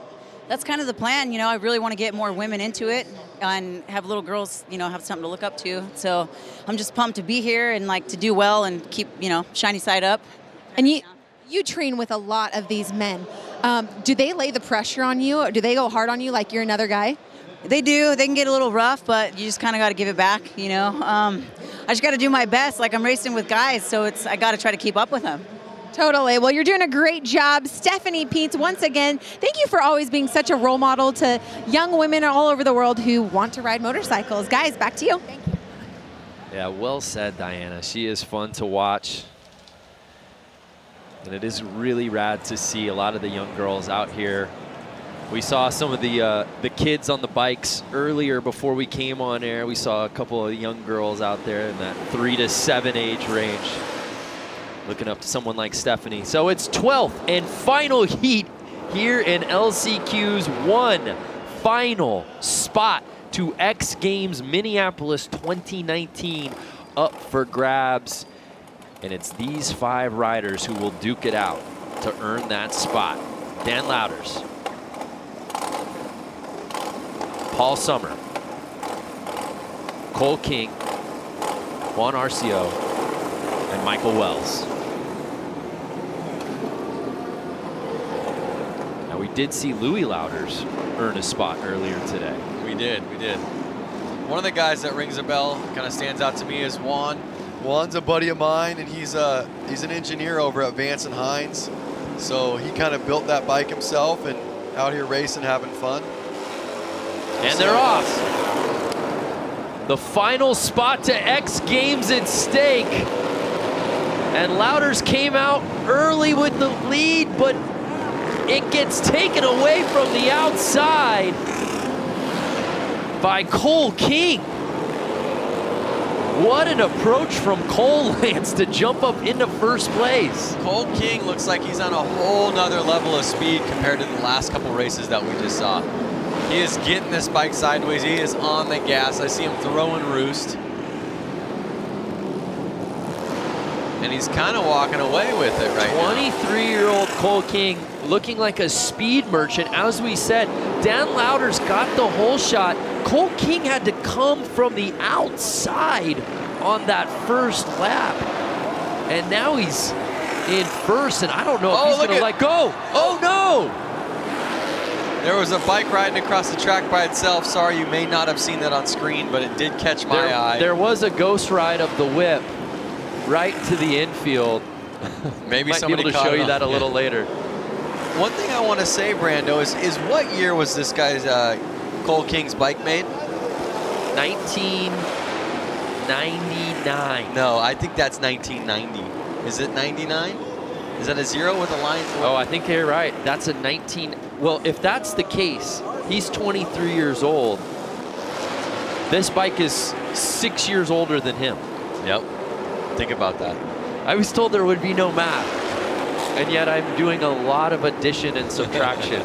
That's kind of the plan. You know, I really want to get more women into it and have little girls, you know, have something to look up to. So I'm just pumped to be here and like to do well and keep, you know, shiny side up. And you train with a lot of these men. Do they lay the pressure on you? Or do they go hard on you like you're another guy? They do. They can get a little rough, but you just kind of got to give it back, you know. I just got to do my best. Like I'm racing with guys, so I got to try to keep up with them. Totally. Well, you're doing a great job. Stephanie Peets, once again, thank you for always being such a role model to young women all over the world who want to ride motorcycles. Guys, back to you. Thank you. Yeah, well said, Diana. She is fun to watch. And it is really rad to see a lot of the young girls out here. We saw some of the kids on the bikes earlier before we came on air. We saw a couple of young girls out there in that 3 to 7 age range, looking up to someone like Stephanie. So it's 12th and final heat here in LCQ's one final spot to X Games Minneapolis 2019 up for grabs. And it's these 5 riders who will duke it out to earn that spot. Dan Louders, Paul Summer, Cole King, Juan Arcio, and Michael Wells. Now we did see Louis Louders earn a spot earlier today. We did. One of the guys that rings a bell, kind of stands out to me, is Juan. Juan's a buddy of mine, and he's an engineer over at Vance and Hines. So he kind of built that bike himself and out here racing, having fun. And they're off. The final spot to X Games at stake. And Louders came out early with the lead, but it gets taken away from the outside by Cole King. What an approach from Cole, Lance, to jump up into first place. Cole King looks like he's on a whole nother level of speed compared to the last couple races that we just saw. He is getting this bike sideways. He is on the gas. I see him throwing roost. And he's kind of walking away with it right now. 23-year-old Cole King looking like a speed merchant. As we said, Dan Lauder's got the whole shot. Cole King had to come from the outside on that first lap. And now he's in first, and I don't know if he's going to let go. Oh, no! There was a bike riding across the track by itself. Sorry, you may not have seen that on screen, but it did catch my eye. There was a ghost ride of the whip right to the infield. Maybe Might somebody be able to show you that a little later. One thing I want to say, Brando, is what year was this guy's Cole King's bike made? 1999. No, I think that's 1990. Is it 99? Is that a 0 with a line? Oh, I think you're right. That's a 19. Well, if that's the case, he's 23 years old. This bike is 6 years older than him. Yep. Think about that. I was told there would be no math, and yet I'm doing a lot of addition and subtraction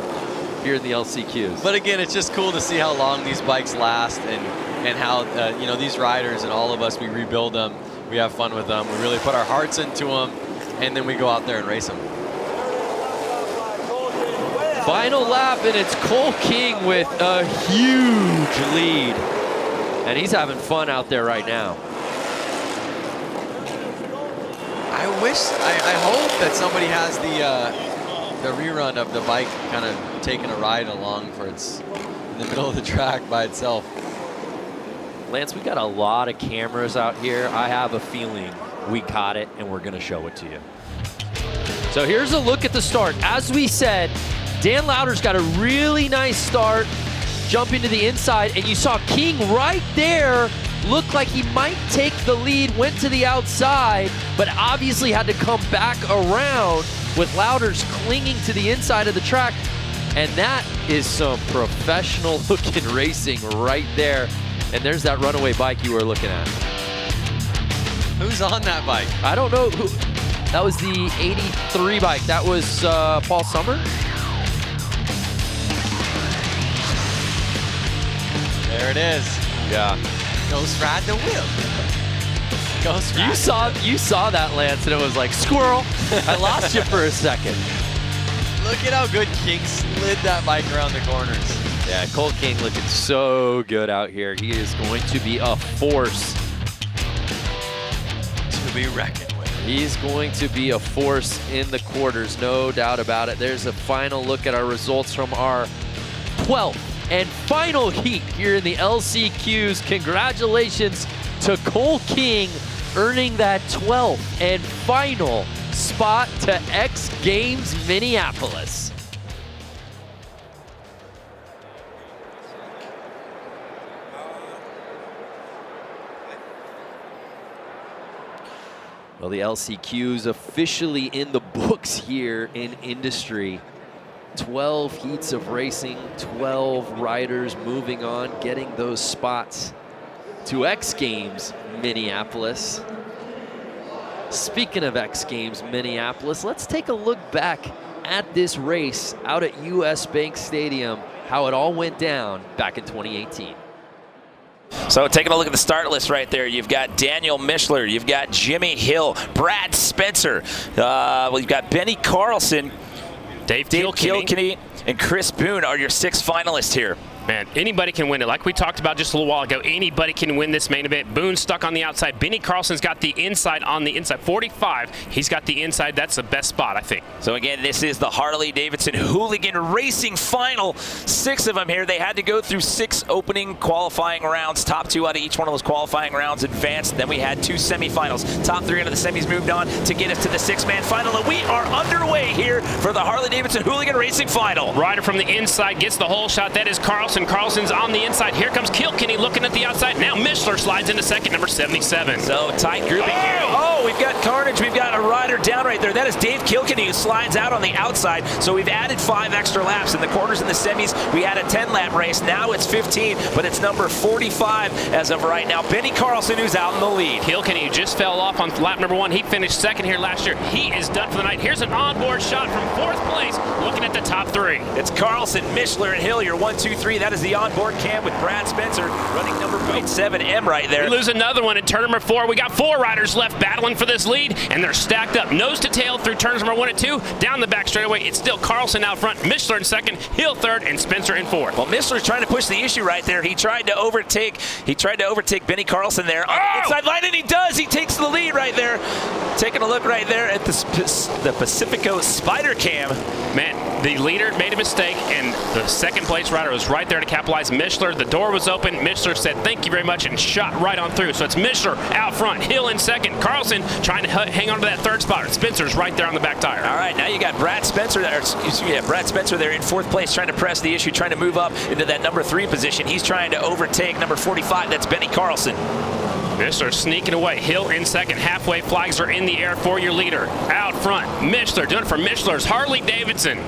here in the LCQs. But again, it's just cool to see how long these bikes last, and how you know, these riders and all of us, we rebuild them, we have fun with them, we really put our hearts into them, and then we go out there and race them. Final lap, and it's Cole King with a huge lead, and he's having fun out there right now. I hope that somebody has the rerun of the bike kind of taking a ride along for it's in the middle of the track by itself. Lance, we got a lot of cameras out here. I have a feeling we caught it, and we're going to show it to you. So here's a look at the start. As we said, Dan Lauder's got a really nice start, jumping to the inside, and you saw King right there look like he might take the lead, went to the outside, but obviously had to come back around with Lauder's clinging to the inside of the track. And that is some professional looking racing right there. And there's that runaway bike you were looking at. Who's on that bike? I don't know who. That was the 83 bike. That was Paul Summer. There it is. Yeah. Ghost ride the whip. Ghost ride. You saw that, Lance, and it was like, squirrel. I lost you for a second. Look at how good King slid that bike around the corners. Yeah, Cole King looking so good out here. He is going to be a force to be reckoned with. He's going to be a force in the quarters, no doubt about it. There's a final look at our results from our 12th and final heat here in the LCQs. Congratulations to Cole King, earning that 12th and final spot to X Games Minneapolis. Well, the LCQ's officially in the books here in industry. 12 heats of racing, 12 riders moving on, getting those spots to X Games Minneapolis. Speaking of X Games Minneapolis, let's take a look back at this race out at US Bank Stadium, how it all went down back in 2018. So taking a look at the start list right there, you've got Daniel Mishler, you've got Jimmy Hill, Brad Spencer, you've got Benny Carlson, Dave Kilkenny, and Chris Boone are your 6 finalists here. Man, anybody can win it. Like we talked about just a little while ago, anybody can win this main event. Boone's stuck on the outside. Benny Carlson's got the inside on the inside. 45, he's got the inside. That's the best spot, I think. So again, this is the Harley-Davidson Hooligan Racing Final. 6 of them here. They had to go through 6 opening qualifying rounds. Top 2 out of each one of those qualifying rounds advanced. Then we had 2 semifinals. Top 3 out of the semis moved on to get us to the 6-man final. And we are underway here for the Harley-Davidson Hooligan Racing Final. Rider from the inside gets the whole shot. That is Carlson. Carlson. Carlson's on the inside. Here comes Kilkenny looking at the outside. Now Mishler slides into second, number 77. So tight grouping here. Oh, we've got carnage. We've got a rider down right there. That is Dave Kilkenny, who slides out on the outside. So we've added 5 extra laps. In the quarters and the semis, we had a 10-lap race. Now it's 15, but it's number 45 as of right now. Benny Carlson, who's out in the lead. Kilkenny just fell off on lap number 1. He finished second here last year. He is done for the night. Here's an onboard shot from 4th place, looking at the top 3. It's Carlson, Mishler, and Hill. Your 1, 2, 3. That is the onboard cam with Brad Spencer running number 7M right there. We lose another one in turn number 4. We got 4 riders left battling for this lead, and they're stacked up nose to tail through turns number 1 and 2. Down the back straightaway, it's still Carlson out front, Mishler in second, Hill third, and Spencer in 4th. Well, Mishler's trying to push the issue right there. He tried to overtake Benny Carlson there on the inside line, and he does. He takes the lead right there. Taking a look right there at the Pacifico Spider Cam. Man, the leader made a mistake, and the second place rider was right there to capitalize. Mishler, the door was open. Mishler said thank you very much and shot right on through. So it's Mishler out front, Hill in second, Carlson trying to hang on to that 3rd spot. Spencer's right there on the back tire. All right, now you got Brad Spencer there. Brad Spencer there in 4th place, trying to press the issue, trying to move up into that number 3 position. He's trying to overtake number 45. That's Benny Carlson. Mishler sneaking away. Hill in second. Halfway flags are in the air for your leader. Out front, Mishler doing it for Mishler's Harley-Davidson.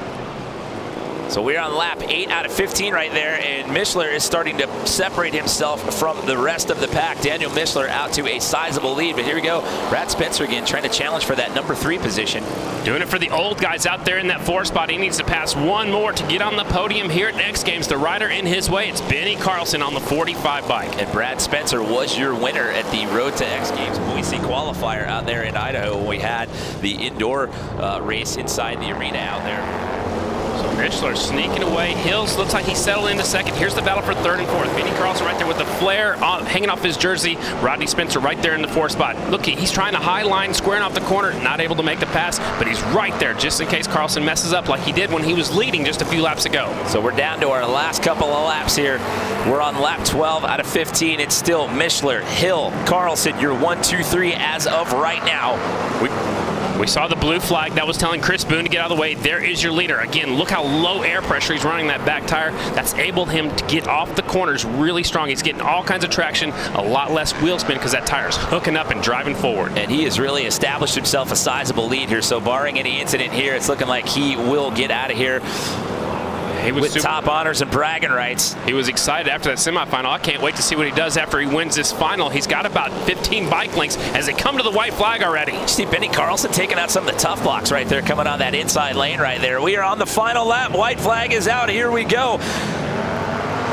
So we're on lap 8 out of 15 right there, and Mishler is starting to separate himself from the rest of the pack. Daniel Mishler out to a sizable lead, but here we go. Brad Spencer again trying to challenge for that number 3 position. Doing it for the old guys out there in that 4 spot. He needs to pass 1 more to get on the podium here at X Games. The rider in his way, it's Benny Carlson on the 45 bike. And Brad Spencer was your winner at the Road to X Games Boise Qualifier out there in Idaho when we had the indoor race inside the arena out there. Mishler sneaking away. Hills looks like he settled into second. Here's the battle for 3rd and 4th. Benny Carlson right there with the flare hanging off his jersey. Rodney Spencer right there in the 4th spot. Look, he's trying to high line, squaring off the corner, not able to make the pass, but he's right there just in case Carlson messes up like he did when he was leading just a few laps ago. So we're down to our last couple of laps here. We're on lap 12 out of 15. It's still Mishler, Hill, Carlson, your 1, 2, 3 as of right now. We saw the blue flag that was telling Chris Boone to get out of the way. There is your leader. Again, look how low air pressure he's running that back tire. That's enabled him to get off the corners really strong. He's getting all kinds of traction, a lot less wheel spin because that tire's hooking up and driving forward. And he has really established himself a sizable lead here. So barring any incident here, it's looking like he will get out of here with top honors and bragging rights. He was excited after that semifinal. I can't wait to see what he does after he wins this final. He's got about 15 bike lengths as they come to the white flag already. You see Benny Carlson taking out some of the tough blocks right there, coming on that inside lane right there. We are on the final lap. White flag is out. Here we go.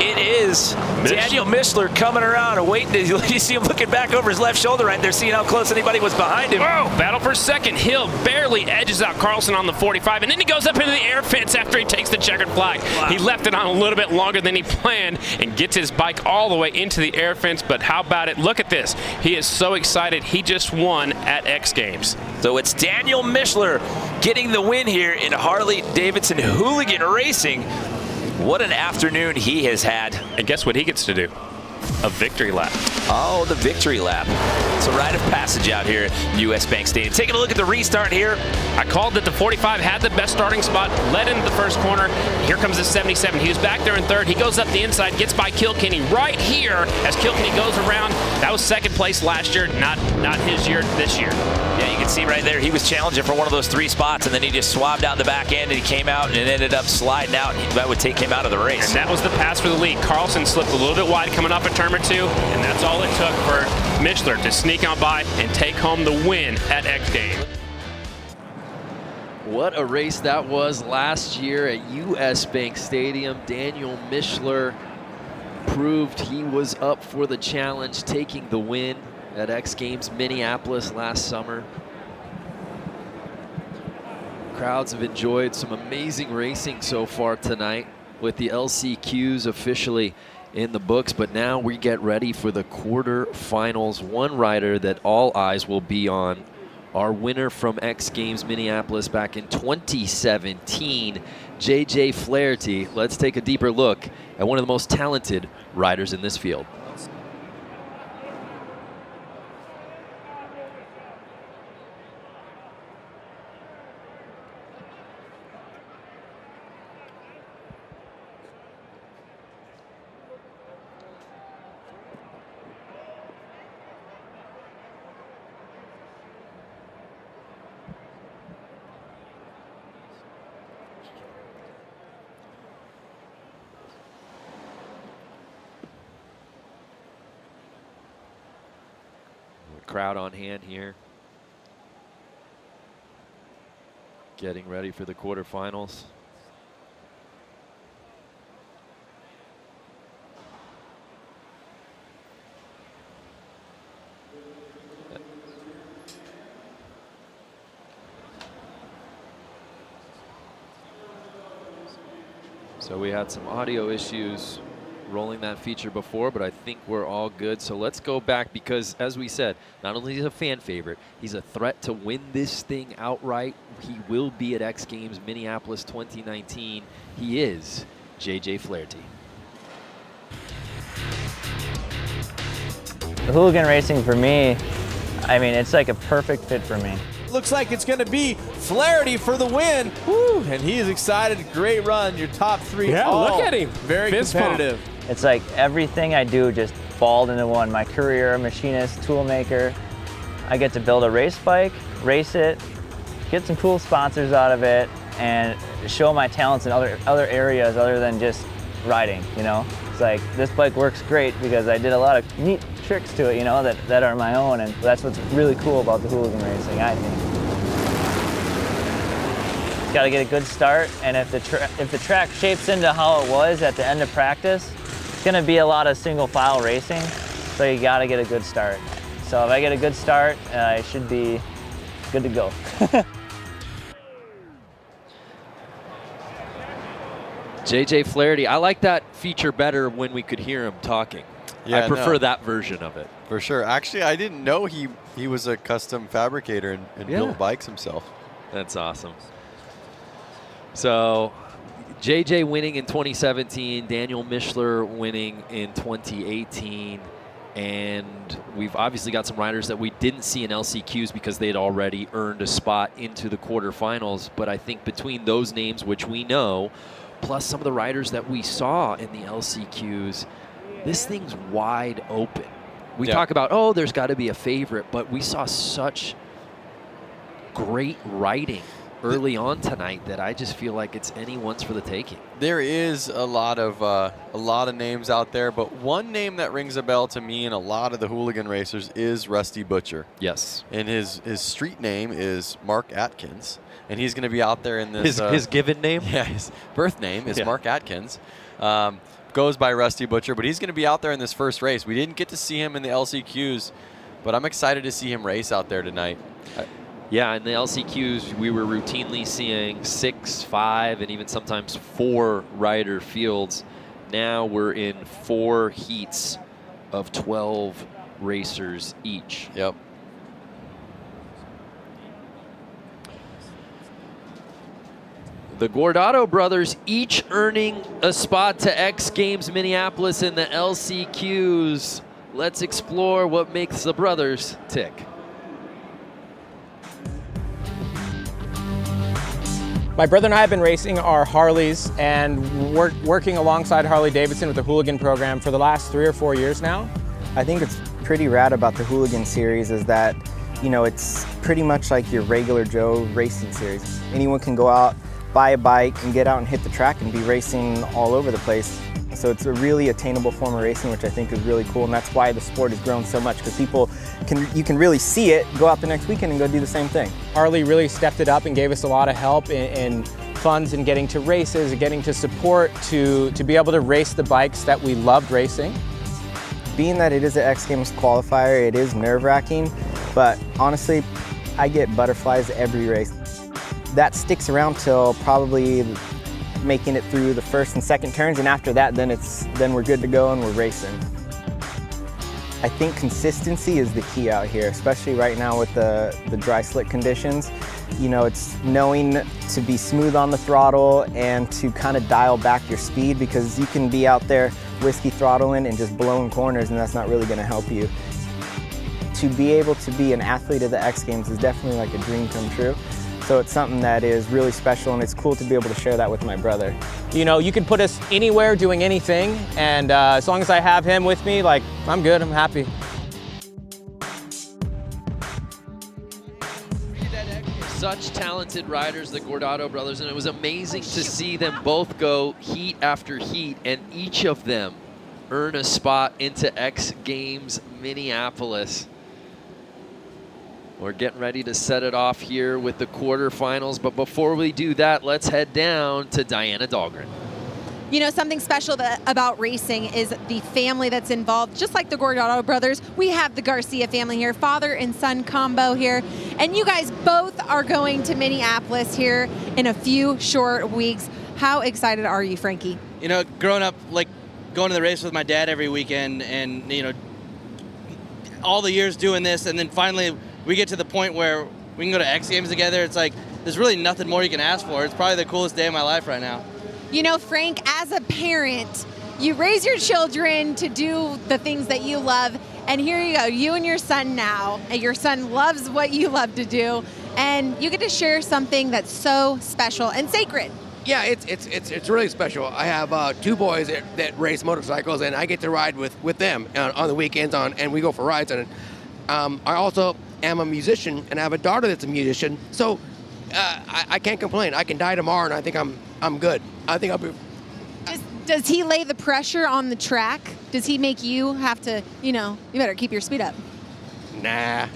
It is Daniel Mishler coming around and waiting. You see him looking back over his left shoulder right there, seeing how close anybody was behind him. Whoa, battle for second. Hill barely edges out Carlson on the 45, and then he goes up into the air fence after he takes the checkered flag. Wow. He left it on a little bit longer than he planned and gets his bike all the way into the air fence, but how about it? Look at this. He is so excited. He just won at X Games. So it's Daniel Mishler getting the win here in Harley-Davidson Hooligan Racing. What an afternoon he has had. And guess what he gets to do? A victory lap. Oh, the victory lap. It's a rite of passage out here at US Bank Stadium. Taking a look at the restart here. I called that the 45 had the best starting spot, led into the first corner. Here comes the 77. He was back there in 3rd. He goes up the inside, gets by Kilkenny right here as Kilkenny goes around. That was 2nd place last year, not his year this year. Yeah, you can see right there, he was challenging for one of those 3 spots, and then he just swabbed out the back end, and he came out and it ended up sliding out, and that would take him out of the race. And that was the pass for the lead. Carlson slipped a little bit wide coming off a turn or 2, and that's all it took for Mishler to sneak on by and take home the win at X Games. What a race that was last year at US Bank Stadium. Daniel Mishler proved he was up for the challenge, taking the win at X Games Minneapolis last summer. Crowds have enjoyed some amazing racing so far tonight with the LCQs officially in the books, but now we get ready for the quarterfinals. One rider that all eyes will be on, our winner from X Games Minneapolis back in 2017, JJ Flaherty. Let's take a deeper look at one of the most talented riders in this field. crowd on hand here. Getting ready for the quarterfinals. So we had some audio issues rolling that feature before, but I think we're all good. So let's go back because, as we said, not only is he a fan favorite, he's a threat to win this thing outright. He will be at X Games Minneapolis 2019. He is JJ Flaherty. The Hooligan racing for me, I mean, it's like a perfect fit for me. Looks like it's going to be Flaherty for the win. Woo, and he is excited. Great run. Your top three. Yeah, look at him. Very Fist competitive. It's like everything I do just balled into one. My career, machinist, tool maker. I get to build a race bike, race it, get some cool sponsors out of it, and show my talents in other areas other than just riding, you know? It's like, this bike works great because I did a lot of neat tricks to it, you know, that are my own, and that's what's really cool about the Hooligan racing, I think. It's got to get a good start, and if the track shapes into how it was at the end of practice, it's going to be a lot of single file racing, so you got to get a good start. So if I get a good start, I should be good to go. JJ Flaherty, I like that feature better when we could hear him talking. Yeah, I prefer that version of it. For sure. Actually, I didn't know he was a custom fabricator and built bikes himself. That's awesome. So JJ winning in 2017, Daniel Mishler winning in 2018. And we've obviously got some riders that we didn't see in LCQs because they'd already earned a spot into the quarterfinals. But I think between those names, which we know, plus some of the riders that we saw in the LCQs, this thing's wide open. We talk about, oh, there's got to be a favorite, but we saw such great riding early on tonight that I just feel like it's anyone's for the taking. There is a lot of names out there, but one name that rings a bell to me and a lot of the Hooligan racers is Rusty Butcher. Yes. And his street name is Mark Atkins, and he's going to be out there in this. His given name? Yeah, his birth name is Mark Atkins. Goes by Rusty Butcher, but he's going to be out there in this first race. We didn't get to see him in the LCQs, but I'm excited to see him race out there tonight. Yeah, in the LCQs, we were routinely seeing 6, 5, and even sometimes 4 rider fields. Now we're in 4 heats of 12 racers each. Yep. The Guardado brothers each earning a spot to X Games Minneapolis in the LCQs. Let's explore what makes the brothers tick. My brother and I have been racing our Harleys and working alongside Harley-Davidson with the Hooligan program for the last 3 or 4 years now. I think it's pretty rad about the Hooligan series is that, you know, it's pretty much like your regular Joe racing series. Anyone can go out, buy a bike, and get out and hit the track and be racing all over the place. So it's a really attainable form of racing, which I think is really cool, and that's why the sport has grown so much, because you can really see it, go out the next weekend and go do the same thing. Harley really stepped it up and gave us a lot of help in funds and getting to races and getting to support to be able to race the bikes that we loved racing. Being that it is an X Games qualifier, it is nerve-wracking, but honestly, I get butterflies every race. That sticks around till probably making it through the first and second turns, and after that, then we're good to go and we're racing. I think consistency is the key out here, especially right now with the dry slick conditions. You know, it's knowing to be smooth on the throttle and to kind of dial back your speed, because you can be out there whiskey throttling and just blowing corners, and that's not really going to help you. To be able to be an athlete of the X Games is definitely like a dream come true. So it's something that is really special, and it's cool to be able to share that with my brother. You know, you can put us anywhere doing anything, and as long as I have him with me, like, I'm good, I'm happy. Such talented riders, the Guardado brothers, and it was amazing to see them both go heat after heat, and each of them earn a spot into X Games Minneapolis. We're getting ready to set it off here with the quarterfinals, but before we do that, let's head down to Diana Dahlgren. You know, something special about racing is the family that's involved. Just like the Gordado brothers, we have the Garcia family here, father and son combo here. And you guys both are going to Minneapolis here in a few short weeks. How excited are you, Frankie? You know, growing up, like going to the race with my dad every weekend and, you know, all the years doing this, and then finally we get to the point where we can go to X Games together. It's like, there's really nothing more you can ask for. It's probably the coolest day of my life right now. You know, Frank, as a parent, you raise your children to do the things that you love, and here you go, you and your son now, and your son loves what you love to do, and you get to share something that's so special and sacred. Yeah, it's really special. I have 2 boys that race motorcycles, and I get to ride with them on the weekends, and we go for rides. And I also am a musician, and I have a daughter that's a musician. So I can't complain. I can die tomorrow, and I think I'm good. I think I'll be. Does he lay the pressure on the track? Does he make you have to, you know, you better keep your speed up? Nah.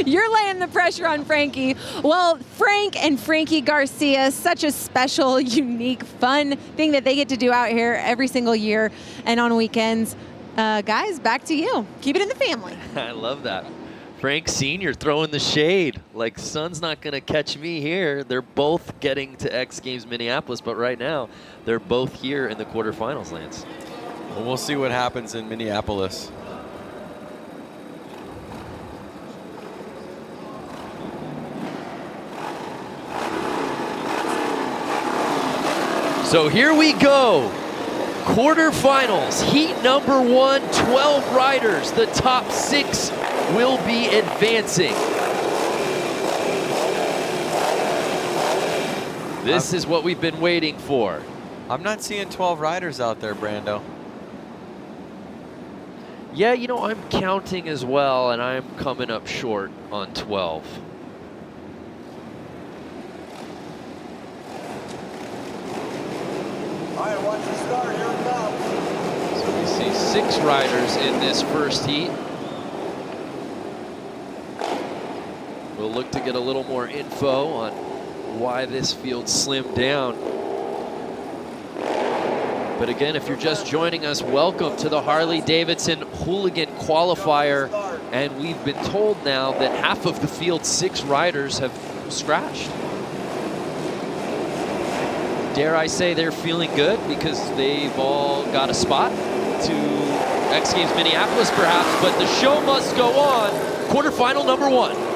You're laying the pressure on Frankie. Well, Frank and Frankie Garcia, such a special, unique, fun thing that they get to do out here every single year and on weekends. Guys, back to you. Keep it in the family. I love that. Frank Sr. throwing the shade. Like, son's not going to catch me here. They're both getting to X Games Minneapolis, but right now they're both here in the quarterfinals, Lance. Well, we'll see what happens in Minneapolis. So here we go. Quarterfinals, heat number 1, 12 riders. The top 6 will be advancing. This is what we've been waiting for. I'm not seeing 12 riders out there, Brando. Yeah, you know, I'm counting as well, and I'm coming up short on 12. All right, watch the start. Here it comes. So we see 6 riders in this first heat. We'll look to get a little more info on why this field slimmed down. But again, if you're just joining us, welcome to the Harley-Davidson Hooligan Qualifier. And we've been told now that half of the field's 6 riders have scratched. Dare I say they're feeling good because they've all got a spot to X Games Minneapolis perhaps, but the show must go on. Quarterfinal number 1.